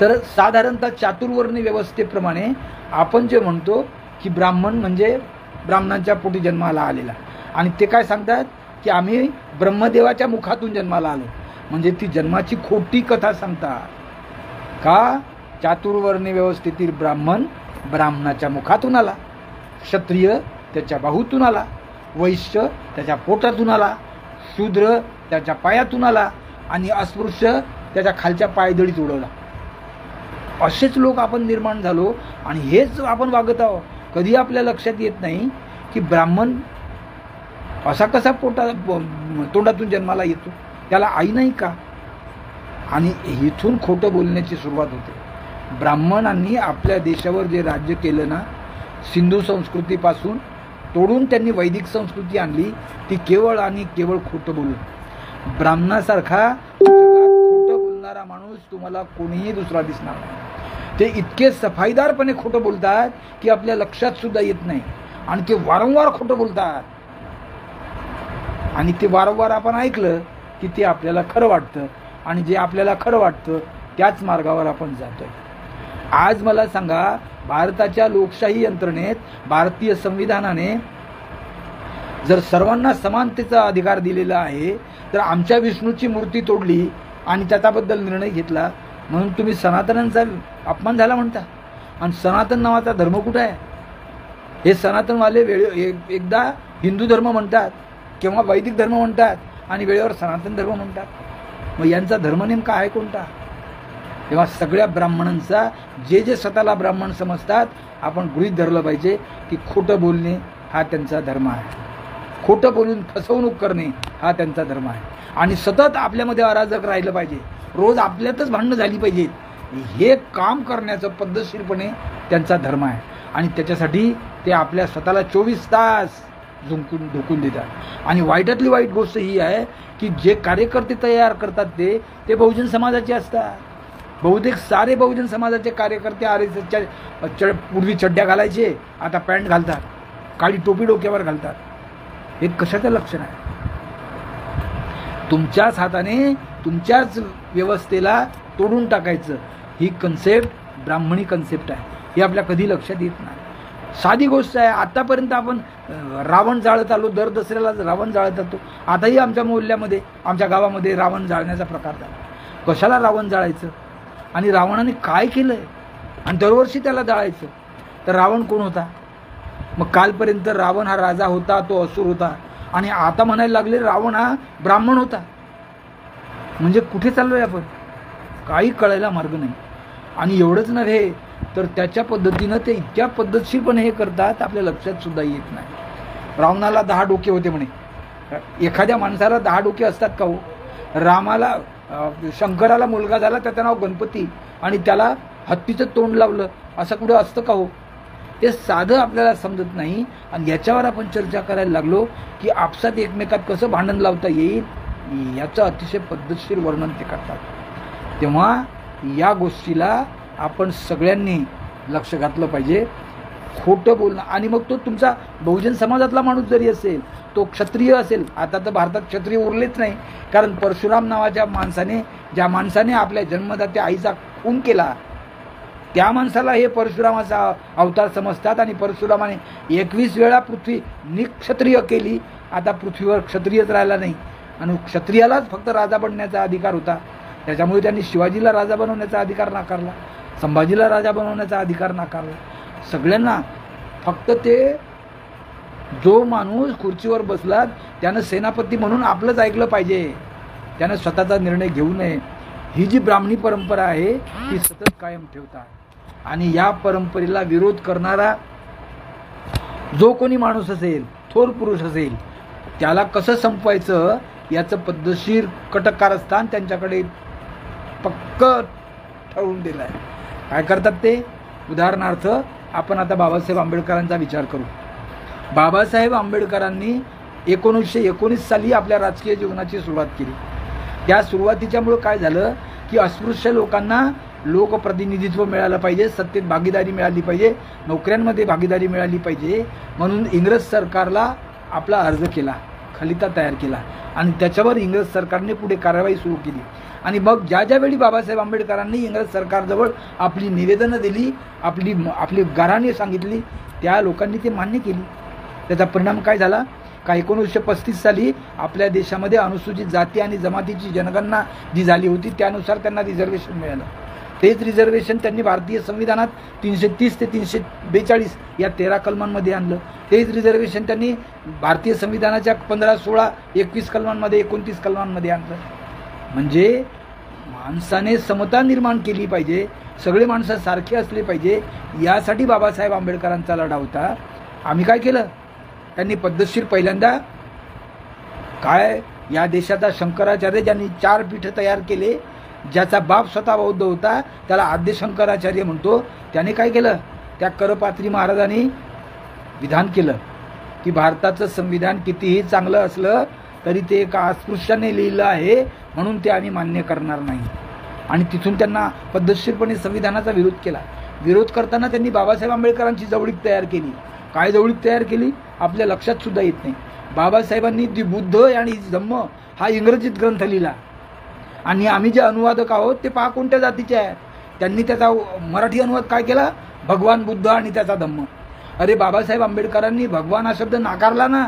A: तर साधारणतः चातुर्वर्णी व्यवस्थेप्रमाणे आपण जे म्हणतो की ब्राह्मण म्हणजे ब्राह्मणांच्या पोटी जन्माला आलेला, आणि ते काय सांगतात की आम्ही ब्रह्मदेवाच्या मुखातून जन्माला आलो. म्हणजे ती जन्माची खोटी कथा सांगतात का? चातुर्वर्णी व्यवस्थेतील ब्राह्मण ब्राह्मणाच्या मुखातून आला, क्षत्रिय त्याच्या बाहूतून आला, वैश्य त्याच्या पोटातून आला, शूद्र त्याच्या पायातून आला आणि अस्पृश्य त्याच्या खालच्या पायदळीत उडवला. असेच लोक आपण निर्माण झालो आणि हेच आपण वागत आहोत. कधी आपल्या लक्षात येत नाही की ब्राह्मण असा कसा तोंडातून जन्माला येतो? त्याला आई नाही का? आणि इथून खोटं बोलण्याची सुरुवात होते. ब्राह्मणांनी आपल्या देशावर जे राज्य केलं ना, सिंधू संस्कृतीपासून तोडून त्यांनी वैदिक संस्कृती आणली, ती केवळ आणि केवळ खोटं बोलून. ब्राह्मणासारखा जगात खोटं बोलणारा माणूस तुम्हाला कोणीही दुसरा दिसणार नाही. ते इतके सफाईदारपणे खोटं बोलतात की आपल्या लक्षात सुद्धा येत नाही, आणि ते वारंवार खोटं बोलतात, आणि ते वारंवार आपण ऐकलं की ते आपल्याला खरं वाटतं, आणि जे आपल्याला खरं वाटतं त्याच मार्गावर आपण जातोय. आज मला सांगा, भारताच्या लोकशाही यंत्रणेत, भारतीय संविधानाने जर सर्वांना समानतेचा अधिकार दिलेला आहे, तर आमच्या विष्णूची मूर्ती तोडली आणि त्याच्याबद्दल निर्णय घेतला म्हणून तुम्ही सनातनांचा अपमान झाला म्हणता. आणि सनातन नावाचा धर्म कुठे आहे? हे सनातनवाले एकदा हिंदू धर्म म्हणतात किंवा वैदिक धर्म म्हणतात आणि वेळेवर सनातन धर्म म्हणतात. मग यांचा धर्म नेमका आहे कोणता? तेव्हा सगळ्या ब्राह्मणांचा, जे स्वतःला ब्राह्मण समजतात, आपण गृहीत धरलं पाहिजे की खोटं बोलणे हा त्यांचा धर्म आहे. खोटं बोलून फसवणूक करणे हा त्यांचा धर्म आहे. आणि सतत आपल्यामध्ये अराजक राहिलं पाहिजे, रोज आपल्यातच भांडणं झाली पाहिजेत, हे काम करण्याचं पद्धतशीरपणे त्यांचा धर्म आहे. आणि त्याच्यासाठी ते आपल्या स्वतःला 24 तास झोकून देतात. आणि वाईटातली वाईट गोष्ट ही आहे की जे कार्यकर्ते तयार करतात ते बहुजन समाजाचे असतात. बहुतेक सारे बहुजन समाजाचे कार्यकर्ते RSSच्या पूर्वी चड्ड्या घालायचे, आता पॅन्ट घालतात, काळी टोपी डोक्यावर घालतात. हे कशाचं लक्षण आहे? तुमच्याच हाताने तुमच्याच व्यवस्थेला तोडून टाकायचं, ही कन्सेप्ट ब्राह्मणी कन्सेप्ट आहे. हे आपल्या कधी लक्षात येत नाही. साधी गोष्ट आहे. आतापर्यंत आपण रावण जाळत आलो, दर दसऱ्याला रावण जाळत जातो. आताही आमच्या मोहल्ल्यामध्ये, आमच्या गावामध्ये रावण जाळण्याचा प्रकार झाला. कशाला रावण जाळायचं? आणि रावणाने काय केलंय? आणि दरवर्षी त्याला जाळायचं. तर रावण कोण होता? मग कालपर्यंत रावण हा राजा होता, तो असुर होता, आणि आता म्हणायला लागले रावण हा ब्राह्मण होता. म्हणजे कुठे चाललोय आपण? काही कळायला मार्ग नाही. आणि एवढंच नव्हे तर त्याच्या पद्धतीनं ते इतक्या पद्धतशीरपणे हे करतात, आपल्या लक्षात सुद्धा येत नाही. रावणाला 10 डोके होते म्हणे. एखाद्या माणसाला 10 डोके असतात का हो? रामाला, शंकराला मुलगा झाला, त्याचं नाव गणपती, आणि त्याला हत्तीचं तोंड लावलं, असं कुठं असतं का हो? ते साधं आपल्याला समजत नाही. आणि याच्यावर आपण चर्चा करायला लागलो की आपसात एकमेकात कसं भांडण लावता येईल, याचं अतिशय पद्धतशीर वर्णन ते करतात. तेव्हा या गोष्टीला आपण सगळ्यांनी लक्ष घातलं पाहिजे. खोटं बोलणं, आणि मग तो तुमचा बहुजन समाजातला माणूस जरी असेल, तो क्षत्रिय असेल. आता तर भारतात क्षत्रिय उरलेच नाही, कारण परशुराम नावाच्या माणसाने, ज्या माणसाने आपल्या जन्मदात्या आईचा खून केला, त्या माणसाला हे परशुरामाचा अवतार समजतात. आणि परशुरामाने 21 वेळा पृथ्वी निक्षत्रिय केली. आता पृथ्वीवर क्षत्रियच राहिला नाही, आणि क्षत्रियालाच फक्त राजा बनण्याचा अधिकार होता. त्याच्यामुळे त्यांनी शिवाजीला राजा बनवण्याचा अधिकार नाकारला, संभाजीला राजा बनवण्याचा अधिकार नाकारला. सगळ्यांना फक्त ते जो माणूस खुर्चीवर बसला त्यानं सेनापती म्हणून आपलंच ऐकलं पाहिजे, त्यानं स्वतःचा निर्णय घेऊ नये. ही जी ब्राह्मणी परंपरा आहे ती सतत कायम ठेवतात. आणि या परंपरेला विरोध करणारा जो कोणी माणूस असेल, थोर पुरुष असेल, त्याला कसं संपवायचं याचं पद्धतशीर कटक कारस्थान त्यांच्याकडे पक्क ठरवून दिलं आहे. काय करतात ते? उदाहरणार्थ आपण आता बाबासाहेब आंबेडकरांचा विचार करू. बाबासाहेब आंबेडकरांनी 1919 साली आपल्या राजकीय जीवनाची सुरुवात केली. त्या सुरुवातीच्यामुळं काय झालं की अस्पृश्य लोकांना लोकप्रतिनिधित्व मिळालं पाहिजे, सत्तेत भागीदारी मिळाली पाहिजे, नोकऱ्यांमध्ये भागीदारी मिळाली पाहिजे, म्हणून इंग्रज सरकारला आपला अर्ज केला, खलिता तयार केला. आणि त्याच्यावर इंग्रज सरकारने पुढे कारवाई सुरू केली. आणि मग ज्या वेळी बाबासाहेब आंबेडकरांनी इंग्रज सरकारजवळ आपली निवेदनं दिली, आपली गाऱ्हाणे सांगितली, त्या लोकांनी ते मान्य केली. त्याचा परिणाम काय झाला का 1935 साली आपल्या देशामध्ये अनुसूचित जाती आणि जमातीची जनगणना जी झाली होती त्यानुसार त्यांना रिझर्वेशन मिळालं. तेच रिझर्वेशन त्यांनी भारतीय संविधानात 330 ते 342 या 13 कलमांमध्ये आणलं. तेच रिझर्वेशन त्यांनी भारतीय संविधानाच्या 15, 16, 21 कलमांमध्ये, 29 कलमांमध्ये आणलं. म्हणजे माणसाने समता निर्माण केली पाहिजे, सगळे माणसं सारखे असले पाहिजे, यासाठी बाबासाहेब आंबेडकरांचा लढा होता. आम्ही काय केलं? त्यांनी पद्धतशीर पहिल्यांदा काय, या देशाचा शंकराचार्य ज्यांनी 4 पीठ तयार केले, ज्याचा बाप स्वतः बौद्ध होता, त्याला आद्य शंकराचार्य म्हणतो, त्याने काय केलं? त्या करपात्री महाराजांनी विधान केलं की भारताचं संविधान कितीही चांगलं असलं तरी ते एका अस्पृश्याने लिहिलं आहे, म्हणून ते आम्ही मान्य करणार नाही. आणि तिथून त्यांना पद्धतशीरपणे संविधानाचा विरोध केला. विरोध करताना त्यांनी बाबासाहेब आंबेडकरांची जवळीक तयार केली. काय जवळीक तयार केली आपल्या लक्षात सुद्धा येत नाही. बाबासाहेबांनी दी बुद्ध आणि धम्म हा इंग्रजीत ग्रंथ लिहिला, आणि आम्ही जे अनुवादक आहोत ते पहा कोणत्या जातीचे आहेत. त्यांनी त्याचा मराठी अनुवाद काय केला? भगवान बुद्ध आणि त्याचा धम्म. अरे बाबासाहेब आंबेडकरांनी भगवान हा शब्द नाकारला ना.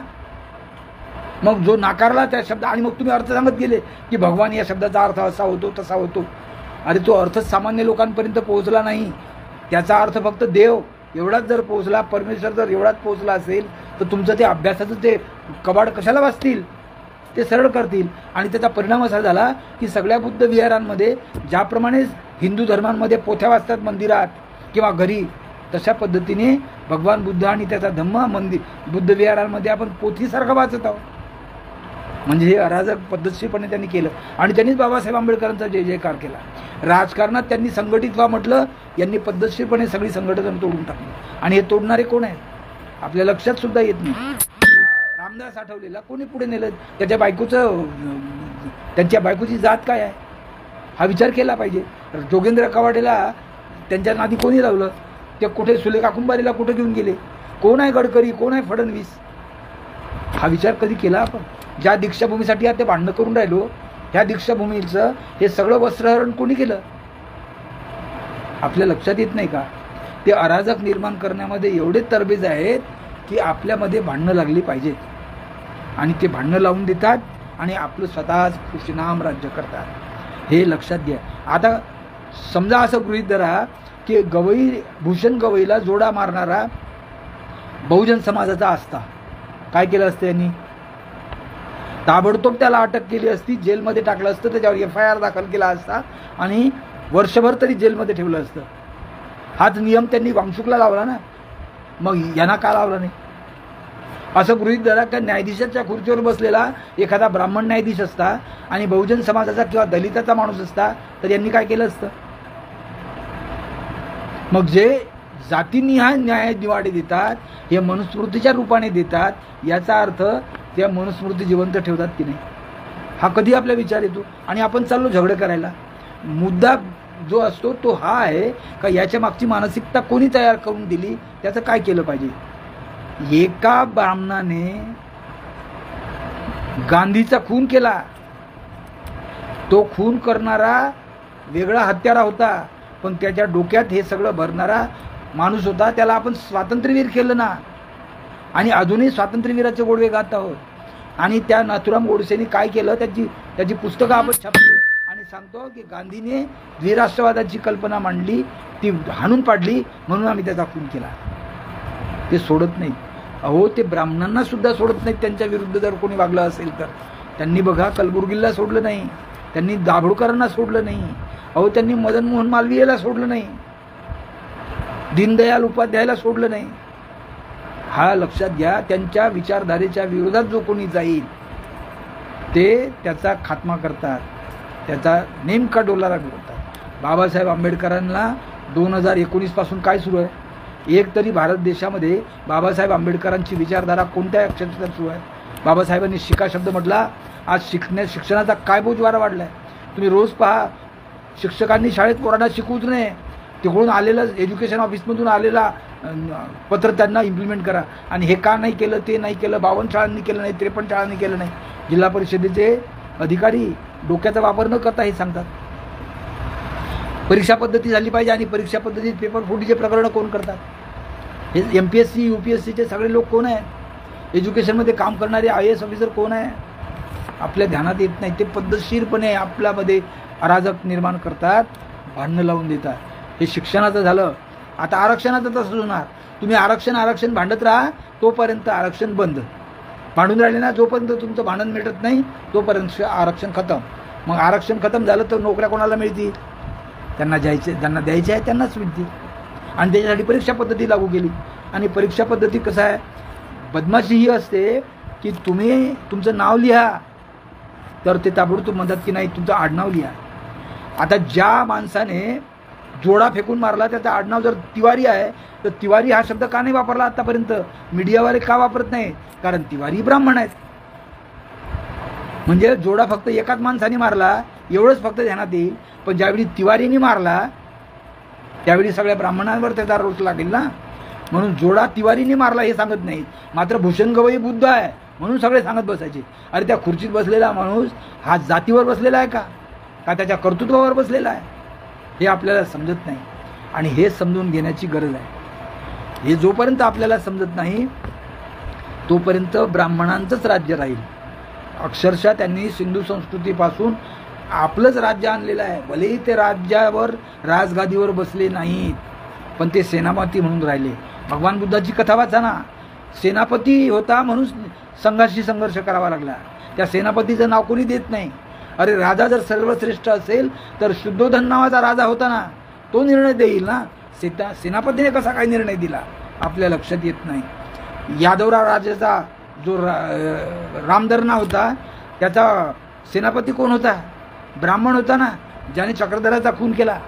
A: मग जो नाकारला त्या शब्द, आणि मग तुम्ही अर्थ सांगत गेले की भगवान या शब्दाचा अर्थ असा होतो तसा होतो. अरे तो अर्थ सामान्य लोकांपर्यंत पोहोचला नाही. त्याचा अर्थ फक्त देव एवढाच जर पोहोचला, परमेश्वर जर एवढाच पोहोचला असेल, तर तुमचं ते अभ्यासाचं ते कबाड कशाला वाचतील, ते सरळ करतील. आणि त्याचा परिणाम असा झाला की सगळ्या बुद्ध विहारांमध्ये ज्याप्रमाणे हिंदू धर्मांमध्ये पोथ्या वाचतात मंदिरात किंवा घरी, तशा पद्धतीने भगवान बुद्ध आणि त्याचा धम्म मंदिर बुद्ध विहारांमध्ये आपण पोथीसारखं वाचत आहोत. म्हणजे हे अराजक पद्धतशीरपणे त्यांनी केलं. आणि त्यांनीच बाबासाहेब आंबेडकरांचा जय जयकार केला. राजकारणात त्यांनी संघटित व्हा म्हटलं, यांनी पद्धतशीरपणे सगळी संघटना तोडून टाकली. आणि हे तोडणारे कोण आहेत आपल्या लक्षात सुद्धा येत नाही. रामदास आठवलेला कोणी पुढे नेलं, त्याच्या बायकोची जात काय आहे हा विचार केला पाहिजे. जोगेंद्र कवाडेला त्यांच्या नादी कोणी लावलं, ते कुठे सुलेखा कुंभारीला कुठे घेऊन गेले, कोण आहे गडकरी, कोण आहे फडणवीस, हा विचार कधी केला आपण. ज्या दीक्षाभूमीसाठी आता भांडणं करून राहिलो, ह्या दीक्षाभूमीचं हे सगळं वस्त्रहरण कोणी केलं आपल्या लक्षात येत नाही का. ते अराजक निर्माण करण्यामध्ये एवढे तरबेज आहेत की आपल्यामध्ये भांडणं लागली पाहिजेत, आणि ते भांडणं लावून देतात आणि आपलं स्वतःच खुशीनाम राज्य करतात. हे लक्षात घ्या. आता समजा असं गृहीत धरा की भूषण गवईला जोडा मारणारा बहुजन समाजाचा असता, काय केलं असतं यांनी, ताबडतोब त्याला अटक केली असती, जेलमध्ये टाकलं असतं, त्याच्यावर FIR दाखल केला असता आणि वर्षभर तरी जेलमध्ये ठेवलं असतं. हाच नियम त्यांनी वांगचुकला लावला ना, मग यांना का लावला नाही. असं गृहीत धरा का न्यायाधीशाच्या खुर्चीवर बसलेला एखादा ब्राह्मण न्यायाधीश असता आणि बहुजन समाजाचा किंवा दलिताचा माणूस असता, तर यांनी काय केलं असतं. मग जे जातीनिहाय न्याय निवाडे देतात हे मनुस्मृतीच्या रूपाने देतात, याचा अर्थ त्या मनुस्मृती जिवंत ठेवतात की नाही, हा कधी आपला विचार येतो. आणि आपण चाललो झगडे करायला. मुद्दा जो असतो तो हा आहे का याच्या मागची मानसिकता कोणी तयार करून दिली, त्याचं काय केलं पाहिजे. एका ब्राह्मणाने गांधीचा खून केला, तो खून करणारा वेगळा हत्यारा होता, पण त्याच्या डोक्यात हे सगळं भरणारा माणूस होता. त्याला आपण स्वातंत्र्यवीर केलं ना, आणि अजूनही स्वातंत्र्यवीराचे गोडवे गात आहोत. आणि त्या नाथुराम गोडसेने काय केलं, त्याची पुस्तकं आपण छापतो आणि सांगतो की गांधीने द्विराष्ट्रवादाची कल्पना मांडली, ती हाणून पाडली, म्हणून आम्ही त्याचा खून केला. ते सोडत नाही. अहो, ते ब्राह्मणांना सुद्धा सोडत नाहीत. त्यांच्या विरुद्ध जर कोणी वागलं असेल तर त्यांनी बघा कलबुर्गीला सोडलं नाही, त्यांनी दाभोळकरांना सोडलं नाही, अहो त्यांनी मदन मोहन मालवीयला सोडलं नाही, दीनदयाल उपाध्यायला सोडलं नाही. हा लक्षात घ्या. त्यांच्या विचारधारेच्या विरोधात जो कोणी जाईल ते त्याचा खात्मा करतात, त्याचा नेमका डोलारा करतात. बाबासाहेब आंबेडकरांना 2019 पासून काय सुरू आहे, एक तरी भारत देशामध्ये बाबासाहेब आंबेडकरांची विचारधारा कोणत्या क्षेत्रात सुरू आहे. बाबासाहेबांनी शिका शब्द म्हटला. आज शिक्षणाचा काय बोजवारा वाढलाय. तुम्ही रोज पहा, शिक्षकांनी शाळेत पोरांना शिकवूच नये, तिकडून आलेलं एज्युकेशन ऑफिसमधून आलेला पत्र त्यांना इम्प्लिमेंट करा. आणि हे का नाही केलं, ते नाही केलं, 52 शाळांनी केलं नाही, 53 शाळांनी केलं नाही. जिल्हा परिषदेचे अधिकारी डोक्याचा वापर न करता हे सांगतात. परीक्षा पद्धती झाली पाहिजे, आणि परीक्षा पद्धतीत पेपर फुटीचे प्रकरण कोण करतात, हे MPSC UPSCचे सगळे लोक कोण आहेत, एज्युकेशनमध्ये काम करणारे IAS ऑफिसर कोण आहे, आपल्या ध्यानात येत नाही. ते पद्धतशीरपणे आपल्यामध्ये अराजक निर्माण करतात, भांडणं लावून देतात. हे शिक्षणाचं झालं. आता आरक्षणाचं तसंच होणार. तुम्ही आरक्षण भांडत राहा, तोपर्यंत आरक्षण बंद. भांडून राहिले ना, जोपर्यंत तुमचं भांडण मिटत नाही तोपर्यंत आरक्षण खतम. मग आरक्षण खतम झालं तर नोकऱ्या कोणाला मिळतील, त्यांना द्यायचे आहे त्यांनाच मिळतील. आणि त्याच्यासाठी परीक्षा पद्धती लागू केली. आणि परीक्षा पद्धती कसं आहे, बदमाशी ही असते की तुम्ही तुमचं नाव लिहा, तर ते ताबडतोब म्हणतात की नाही तुमचं आडनाव लिहा. आता ज्या माणसाने जोडा फेकून मारला त्याचं आडनाव जर तिवारी आहे, तर तिवारी हा शब्द का नाही वापरला आतापर्यंत, मीडियावाले का वापरत नाही, कारण तिवारी ब्राह्मण आहेत. म्हणजे जोडा फक्त एकाच माणसाने मारला एवढंच फक्त ध्यानात येईल, पण ज्यावेळी तिवारीने मारला त्यावेळी सगळ्या ब्राह्मणांवर त्याचा रोष लागेल ना. म्हणून जोडा तिवारीने मारला हे सांगत नाहीत, मात्र भूषण गवई बुद्ध आहे म्हणून सगळे सांगत बसायचे. अरे त्या खुर्चीत बसलेला माणूस हा जातीवर बसलेला आहे का त्याच्या कर्तृत्वावर बसलेला आहे, हे आपल्याला समजत नाही. आणि हे समजून घेण्याची गरज आहे. हे जोपर्यंत आपल्याला समजत नाही तोपर्यंत ब्राह्मणांचंच राज्य राहील. अक्षरशः त्यांनी सिंधू संस्कृतीपासून आपलंच राज्य आणलेलं आहे. भलेही ते राज्यावर राजगादीवर बसले नाहीत, पण ते सेनापती म्हणून राहिले. भगवान बुद्धाची कथा वाचा ना, सेनापती होता म्हणून संघाशी संघर्ष करावा लागला. त्या सेनापतीचं नाव कोणी देत नाही. अरे राजा जर सर्वश्रेष्ठ असेल तर शुद्धोधन नावाचा राजा होता ना, तो निर्णय देईल ना. सेनापतीने कसा काय निर्णय दिला आपल्या लक्षात येत नाही. यादवराव राजाचा जो रामधरणा होता त्याचा सेनापती कोण होता? ब्राह्मण होता ना, ज्याने चक्रधराचा खून केला.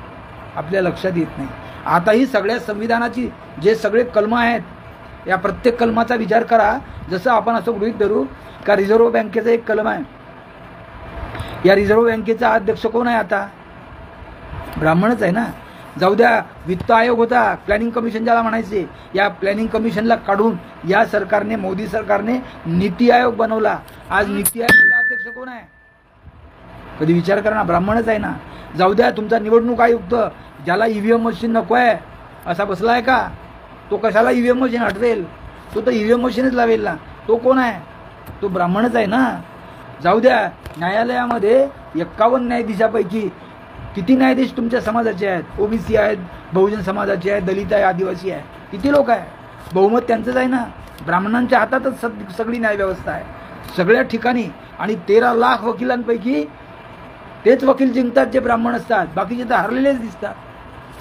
A: आपल्या लक्षात येत नाही. आता ही सगळ्या संविधानाची जे सगळे कलम आहेत, या प्रत्येक कलमाचा विचार करा. जसं आपण असं गृहीत धरू का रिझर्व्ह बँकेचा एक कलम आहे. या रिझर्व्ह बँकेचा अध्यक्ष कोण आहे? आता ब्राह्मणच आहे ना. जाऊ द्या, वित्त आयोग होता, प्लॅनिंग कमिशन ज्याला म्हणायचे, या प्लॅनिंग कमिशनला काढून या सरकारने, मोदी सरकारने नीती आयोग बनवला. आज नीती आयोगाचा अध्यक्ष कोण आहे? कधी विचार करा ना, ब्राह्मणच आहे ना. जाऊ द्या, तुमचा निवडणूक आयुक्त ज्याला ईव्हीएम मशीन नको आहे असा बसला आहे का? तो कशाला ईव्हीएम मशीन हटवेल? तो तर ईव्हीएम मशीनच लावेल ना. तो कोण आहे? तो ब्राह्मणच आहे ना. जाऊ द्या, न्यायालयामध्ये 51 न्यायाधीशापैकी किती न्यायाधीश तुमच्या समाजाचे आहेत? ओबीसी आहेत, बहुजन समाजाचे आहेत, दलित आहे, आदिवासी आहे. किती लोक आहे? बहुमत त्यांचंच आहे ना. ब्राह्मणांच्या हातातच सगळी न्यायव्यवस्था आहे सगळ्या ठिकाणी. आणि 13 लाख वकिलांपैकी तेच वकील जिंकतात जे ब्राह्मण असतात, बाकीचे तर हरलेलेच दिसतात.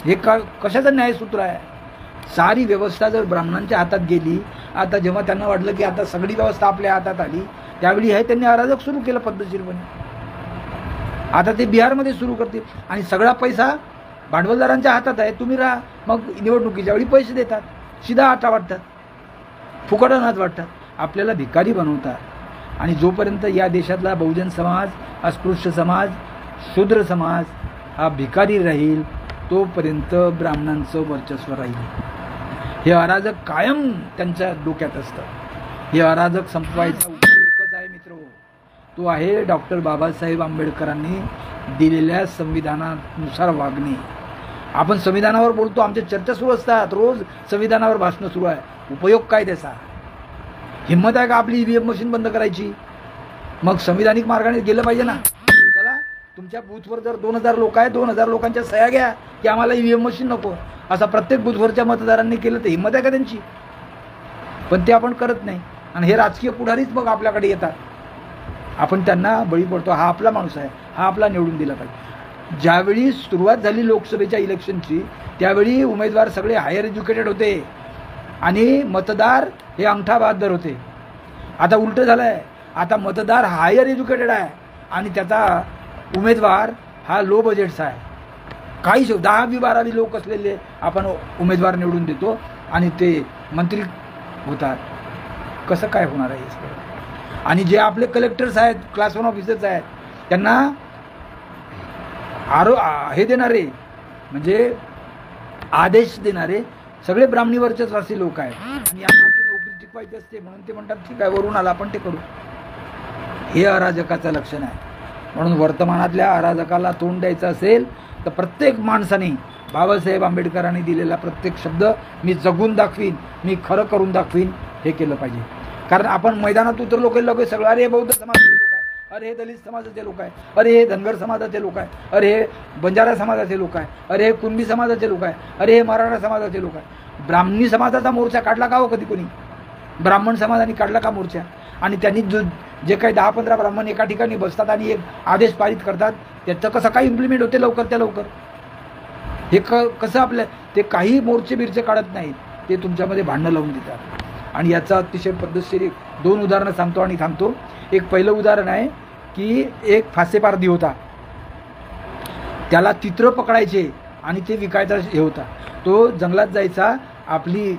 A: हे कशाचं न्यायसूत्र आहे? सारी व्यवस्था जर ब्राह्मणांच्या हातात गेली, आता जेव्हा त्यांना वाटलं की आता सगळी व्यवस्था आपल्या हातात आली, त्यावेळी हे त्यांनी अराजक सुरू केलं पद्धतशीरपणे. आता ते बिहारमध्ये सुरू करतील आणि सगळा पैसा भांडवलदारांच्या हातात आहे. तुम्ही राहा, मग निवडणुकीच्या वेळी पैसे देतात, सीधा आटा वाटतात, फुकट अनाज वाटतात, आपल्याला भिकारी बनवतात. आणि जोपर्यंत या देशातला बहुजन समाज, अस्पृश्य समाज, शूद्र समाज हा भिकारी राहील तोपर्यंत ब्राह्मणांचं वर्चस्व राहील. हे अराजक कायम त्यांच्या डोक्यात असतं. हे अराजक संपवायचा उपाय एकच आहे मित्र, तो आहे डॉक्टर बाबासाहेब आंबेडकरांनी दिलेल्या संविधानानुसार वागणे. आपण संविधानावर बोलतो, आमच्या चर्चा सुरू असतात, रोज संविधानावर भाषणं सुरू आहे. उपयोग काय त्याचा? हिंमत आहे का आपली ईव्हीएम मशीन बंद करायची? मग संविधानिक मार्गाने गेलं पाहिजे ना. चला, तुमच्या बूथवर जर 2000 लोक आहेत, 2000 लोकांच्या सह्या घ्या की आम्हाला ईव्हीएम मशीन नको, असा प्रत्येक बूथवरच्या मतदारांनी केलं तर हिंमत आहे का त्यांची? पण ते आपण करत नाही. आणि हे राजकीय पुढारीच मग आपल्याकडे येतात, आपण त्यांना बळी पडतो. हा आपला माणूस आहे, हा आपला निवडून दिला पाहिजे. ज्यावेळी सुरुवात झाली लोकसभेच्या इलेक्शनची, त्यावेळी उमेदवार सगळे हायर एज्युकेटेड होते आणि मतदार हे अंगठा बहादर होते. आता उलटं झालं आहे. आता मतदार हायर एज्युकेटेड आहे आणि त्याचा उमेदवार हा लो बजेटचा आहे. काही 10वी 12वी लोक असलेले आपण उमेदवार निवडून देतो आणि ते मंत्री होतात. कसं काय होणार आहे? आणि जे आपले कलेक्टर्स आहेत, क्लास 1 ऑफिसर्स आहेत, त्यांना हे देणारे म्हणजे आदेश देणारे सगळे ब्राह्मणीवरचेच असे लोक आहेत. आणि आपली नोकरी टिकवायची असते म्हणून ते म्हणतात ठीक आहे, वरून आला आपण ते करू. हे अराजकाचं लक्षण आहे. म्हणून वर्तमानातल्या अराजकाला तोंड द्यायचं असेल तर प्रत्येक माणसाने बाबासाहेब आंबेडकरांनी दिलेला प्रत्येक शब्द मी जगून दाखवीन, मी खरं करून दाखवीन, हे केलं पाहिजे. कारण आपण मैदानात उतरलो की लोक सगळं, अरे हे बौद्ध समाजाचे लोक आहे, अरे हे दलित समाजाचे लोक आहे, अरे हे धनगर समाजाचे लोक आहे, अरे हे बंजारा समाजाचे लोक आहे, अरे हे कुणबी समाजाचे लोक आहे, अरे हे मराठा समाजाचे लोक आहे. ब्राह्मणी समाजाचा मोर्चा काढला का हो कधी कोणी? ब्राह्मण समाजाने काढला का मोर्चा? आणि त्यांनी जे काही 10-15 ब्राह्मण एका ठिकाणी बसतात आणि एक आदेश पारित करतात, त्याचं कसं काय इम्प्लिमेंट होते लवकर लवकर? हे कसं आपल्या ते काही मोर्चे बिरचे काढत नाहीत, ते तुमच्यामध्ये भांडणं लावून देतात. आणि याचा अतिशय पद्धतशीर 2 उदाहरणं सांगतो आणि थांबतो. एक पहिलं उदाहरण आहे की एक फासेपारधी होता, त्याला तित्र पकडायचे आणि ते विकायचा हे होता. तो जंगलात जायचा, आपली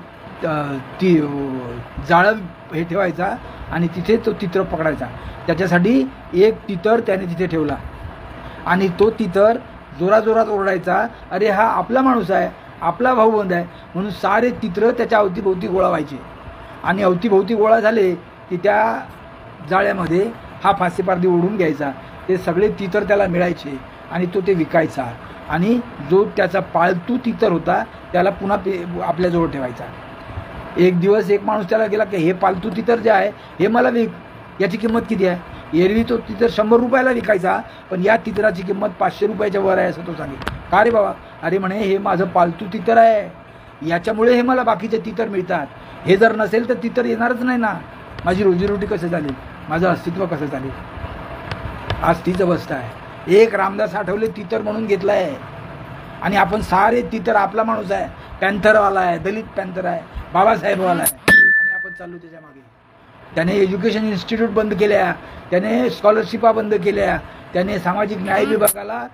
A: ती जाळं हे ठेवायचा आणि तिथे तो तित्र पकडायचा. त्याच्यासाठी एक तितर त्याने तिथे ठेवला आणि तो तितर जोराजोरात ओरडायचा, अरे हा आपला माणूस आहे, आपला भाऊबंद आहे. म्हणून सारे तित्र त्याच्या अवतीभोवती गोळा व्हायचे आणि अवतीभोवती गोळा झाले की त्या जाळ्यामध्ये हा फासेपारधी ओढून घ्यायचा. ते सगळे तितर त्याला मिळायचे आणि तो ते विकायचा. आणि जो त्याचा पाळतू तितर होता त्याला पुन्हा आपल्याजवळ ठेवायचा. एक दिवस एक माणूस त्याला गेला की हे पालतू तितर जे आहे हे मला विक, याची किंमत किती आहे. एरवी तो तितर 100 रुपयाला विकायचा, पण या तितराची किंमत 500 रुपयाच्या वर आहे असं तो सांगेल. का रे बाबा. अरे म्हणे हे माझं पालतू तितर आहे, याच्यामुळे हे मला बाकीचे तितर मिळतात. हे जर नसेल तर तितर येणारच नाही ना. माझी रोजीरोटी कसं चालेल, माझं अस्तित्व कसं चालेल. आज तीच अवस्था आहे. एक रामदास आठवले तितर म्हणून घेतला आहे आणि आपण सारे तितर आपला माणूस आहे, पॅन्थरवाला आहे, दलित पॅन्थर आहे, बाबासाहेबवाला आहे आणि आपण चाललो त्याच्या मागे. त्याने एज्युकेशन इन्स्टिट्यूट बंद केल्या, त्याने स्कॉलरशिपा बंद केल्या, त्याने सामाजिक न्याय विभागाला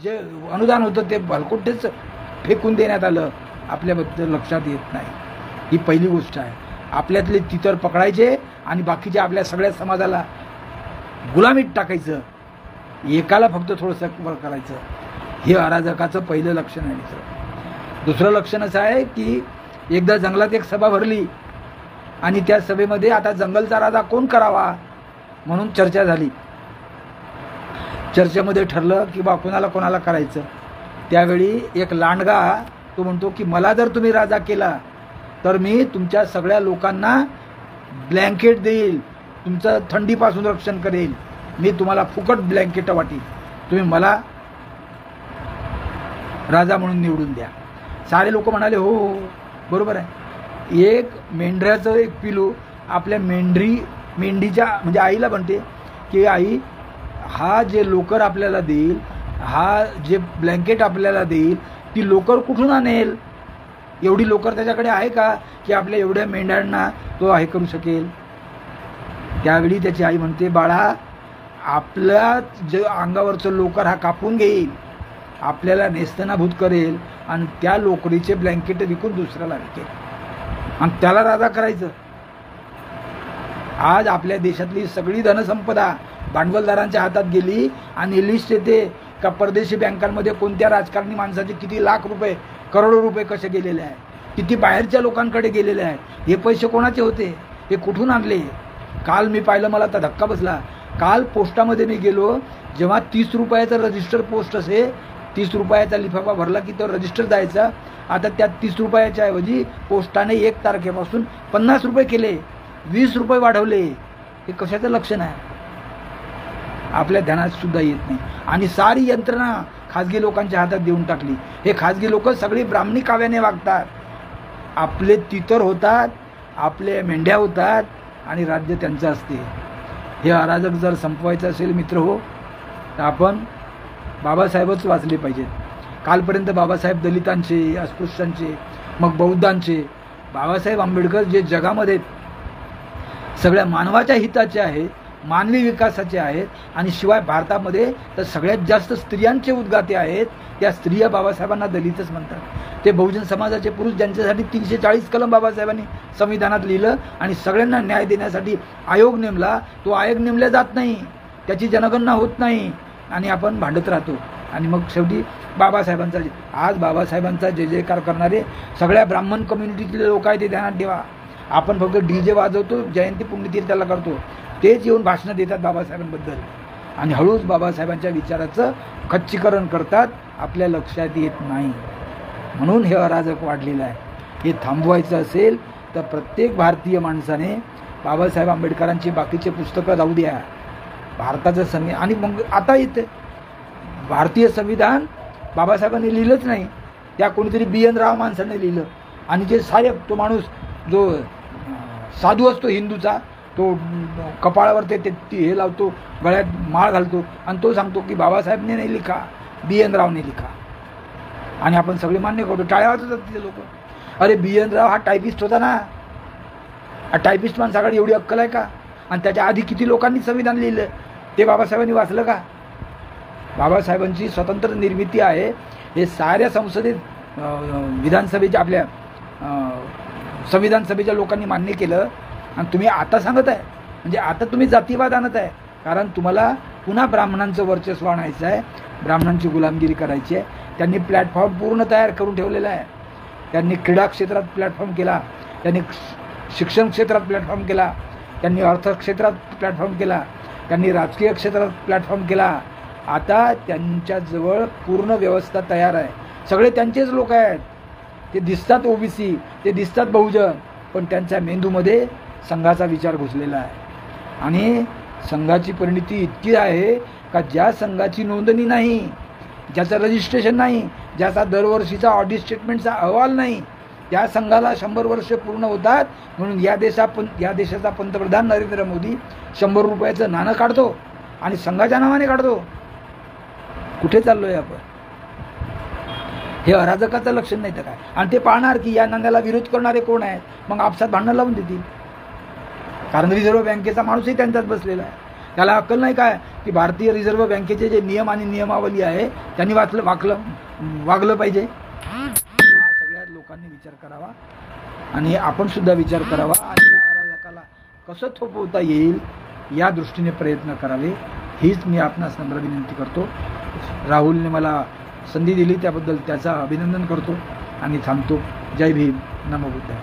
A: जे अनुदान होतं ते भलकोटेच फेकून देण्यात आलं. आपल्याबद्दल लक्षात येत नाही. ही पहिली गोष्ट आहे. आपल्यातले तितर पकडायचे आणि बाकीचे आपल्या सगळ्या समाजाला गुलामीत टाकायचं, एकाला फक्त थोडंसं वर करायचं. हे अराजकाचं पहिलं लक्षण आहे. दुसरं लक्षण असं आहे की एकदा जंगलात एक सभा भरली आणि त्या सभेमध्ये आता जंगलचा राजा कोण करावा म्हणून चर्चा झाली. चर्चेमध्ये ठरलं की बा कोणाला कोणाला करायचं. त्यावेळी एक लांडगा तो म्हणतो की मला जर तुम्ही राजा केला तर मी तुमच्या सगळ्या लोकांना ब्लँकेट देईल, तुमचं थंडीपासून रक्षण करेल, मी तुम्हाला फुकट ब्लँकेट वाटील, तुम्ही मला राजा म्हणून निवडून द्या. सारे लोक म्हणाले हो हो बरोबर आहे. एक मेंढऱ्याचं एक पिलू आपल्या मेंढीच्या म्हणजे आईला म्हणते की आई हा जे लोकर आपल्याला देईल, हा जे ब्लँकेट आपल्याला देईल, ती लोकर कुठून आणेल. एवढी लोकर त्याच्याकडे आहे का की आपल्या एवढ्या मेंढ्यांना तो हे करू शकेल. त्यावेळी त्याची आई म्हणते बाळा आपल्या जे अंगावरचं लोकर हा कापून घेईल, आपल्याला नेस्तनाभूत करेल आणि त्या लोकरीचे ब्लँकेट विकून दुसऱ्याला विकेल आणि त्याला राजा करायचं. आज आपल्या देशातली सगळी धनसंपदा भांडवलदारांच्या हातात गेली आणि लिस्ट येते का परदेशी बँकांमध्ये कोणत्या राजकारणी माणसाचे किती लाख रुपये करोडो रुपये कसे गेलेले आहेत, किती बाहेरच्या लोकांकडे गेलेले आहेत. हे पैसे कोणाचे होते, हे कुठून आणले. काल मी पाहिलं, मला तर धक्का बसला. काल पोस्टामध्ये मी गेलो, जेव्हा 30 रुपयाचा रजिस्टर पोस्ट असे, 30 रुपयाचा लिफाफा भरला की तो रजिस्टर द्यायचा. आता त्या 30 रुपयाच्या ऐवजी पोस्टाने 1 तारखेपासून 50 रुपये केले, 20 रुपये वाढवले. हे कशाचं लक्षण आहे आपल्या ध्यानात सुद्धा येत नाही. आणि सारी यंत्रणा खाजगी लोकांच्या हातात देऊन टाकली. हे खाजगी लोक सगळी ब्राह्मणी काव्याने वागतात, आपले तितर होतात, आपले मेंढ्या होतात आणि राज्य त्यांचं असते. हे अराजक जर संपवायचं असेल मित्र हो, तर आपण बाबासाहेबच वाचले पाहिजेत. कालपर्यंत बाबासाहेब दलितांचे, अस्पृश्यांचे, मग बौद्धांचे. बाबासाहेब आंबेडकर जे जगामध्ये सगळ्या मानवाच्या हिताचे आहेत, मानवी विकासाचे आहेत आणि शिवाय भारतामध्ये तर सगळ्यात जास्त स्त्रियांचे उद्गाते आहेत. त्या स्त्रिया बाबासाहेबांना दलितच म्हणतात. ते बहुजन समाजाचे पुरुष ज्यांच्यासाठी 340 कलम बाबासाहेबांनी संविधानात लिहिलं आणि सगळ्यांना न्याय देण्यासाठी आयोग नेमला. तो आयोग नेमला जात नाही, त्याची जनगणना होत नाही आणि आपण भांडत राहतो. आणि मग शेवटी बाबासाहेबांचा आज बाबासाहेबांचा जय जयकार करणारे सगळ्या ब्राह्मण कम्युनिटीतले लोक आहेत ते ध्यानात ठेवा. आपण फक्त DJ वाजवतो, जयंती पुण्यतिथीला करतो, तेच येऊन भाषणं देतात बाबासाहेबांबद्दल आणि हळूच बाबासाहेबांच्या विचाराचं खच्चीकरण करतात, आपल्या लक्षात येत नाही. म्हणून हे अराजक वाढलेलं आहे. हे थांबवायचं असेल तर प्रत्येक भारतीय माणसाने बाबासाहेब आंबेडकरांची बाकीचे पुस्तकं जाऊ द्या, भारताचं संविधान. आणि मग आता येते भारतीय संविधान बाबासाहेबांनी लिहिलंच नाही, त्या कोणीतरी BN राव माणसाने लिहिलं. आणि जे सारे तो माणूस जो साधू असतो हिंदूचा, तो कपाळावर ते हे लावतो, गळ्यात माळ घालतो आणि तो सांगतो की बाबासाहेबने नाही लिखा, BN रावने लिखा. आणि आपण सगळे मान्य करतो, टाळ्या वाजवतात तिथे लोक. अरे BN राव हा टायपिस्ट होता ना, टायपिस्ट माणसाकडे एवढी अक्कल आहे का. आणि त्याच्या आधी किती लोकांनी संविधान लिहिलं ते बाबासाहेबांनी वाचलं का. बाबासाहेबांची स्वतंत्र निर्मिती आहे हे साऱ्या संसदेत विधानसभेच्या आपल्या संविधान सभेच्या लोकांनी मान्य केलं. आणि तुम्ही आता सांगत आहे म्हणजे आता तुम्ही जातीवाद आणत आहे, कारण तुम्हाला पुन्हा ब्राह्मणांचं वर्चस्व आणायचं आहे, ब्राह्मणांची गुलामगिरी करायची आहे. त्यांनी प्लॅटफॉर्म पूर्ण तयार करून ठेवलेला आहे. त्यांनी क्रीडा क्षेत्रात प्लॅटफॉर्म केला, त्यांनी शिक्षण क्षेत्रात प्लॅटफॉर्म केला, त्यांनी अर्थ क्षेत्रात प्लॅटफॉर्म केला, त्यांनी राजकीय क्षेत्रात प्लॅटफॉर्म केला. आता त्यांच्याजवळ पूर्ण व्यवस्था तयार आहे. सगळे त्यांचेच लोक आहेत. ते दिसतात ओबीसी, ते दिसतात बहुजन, पण त्यांच्या मेंदूमध्ये संघाचा विचार घुसलेला आहे. आणि संघाची परिणती इतकी आहे का ज्या संघाची नोंदणी नाही, ज्याचं रजिस्ट्रेशन नाही, ज्याचा दरवर्षीचा ऑडिट स्टेटमेंटचा अहवाल नाही, त्या संघाला 100 वर्ष पूर्ण होतात. म्हणून या देशाचा पंतप्रधान नरेंद्र मोदी 100 रुपयाचं नाणं काढतो आणि संघाच्या नावाने काढतो. कुठे चाललोय आपण? हे अराजकाचं लक्षण नाही तर काय? आणि ते पाहणार की या नाण्याला विरोध करणारे कोण आहेत, मग आपसात भांडणं लावून देतील. कारण रिझर्व्ह बँकेचा माणूसही त्यांच्यात बसलेला आहे. त्याला अक्कल नाही काय की भारतीय रिझर्व्ह बँकेचे जे नियम आणि नियमावली आहे त्यांनी वागलं पाहिजे. सगळ्या लोकांनी विचार करावा आणि आपण सुद्धा विचार करावा आणि या अराजकाला कसं थोपवता येईल या दृष्टीने प्रयत्न करावे, हीच मी आपणास नम्र विनंती करतो. राहुलने मला संधी दिली त्याबद्दल त्याचा अभिनंदन करतो आणि थांबतो. जय भीम, नमो बुद्धाय.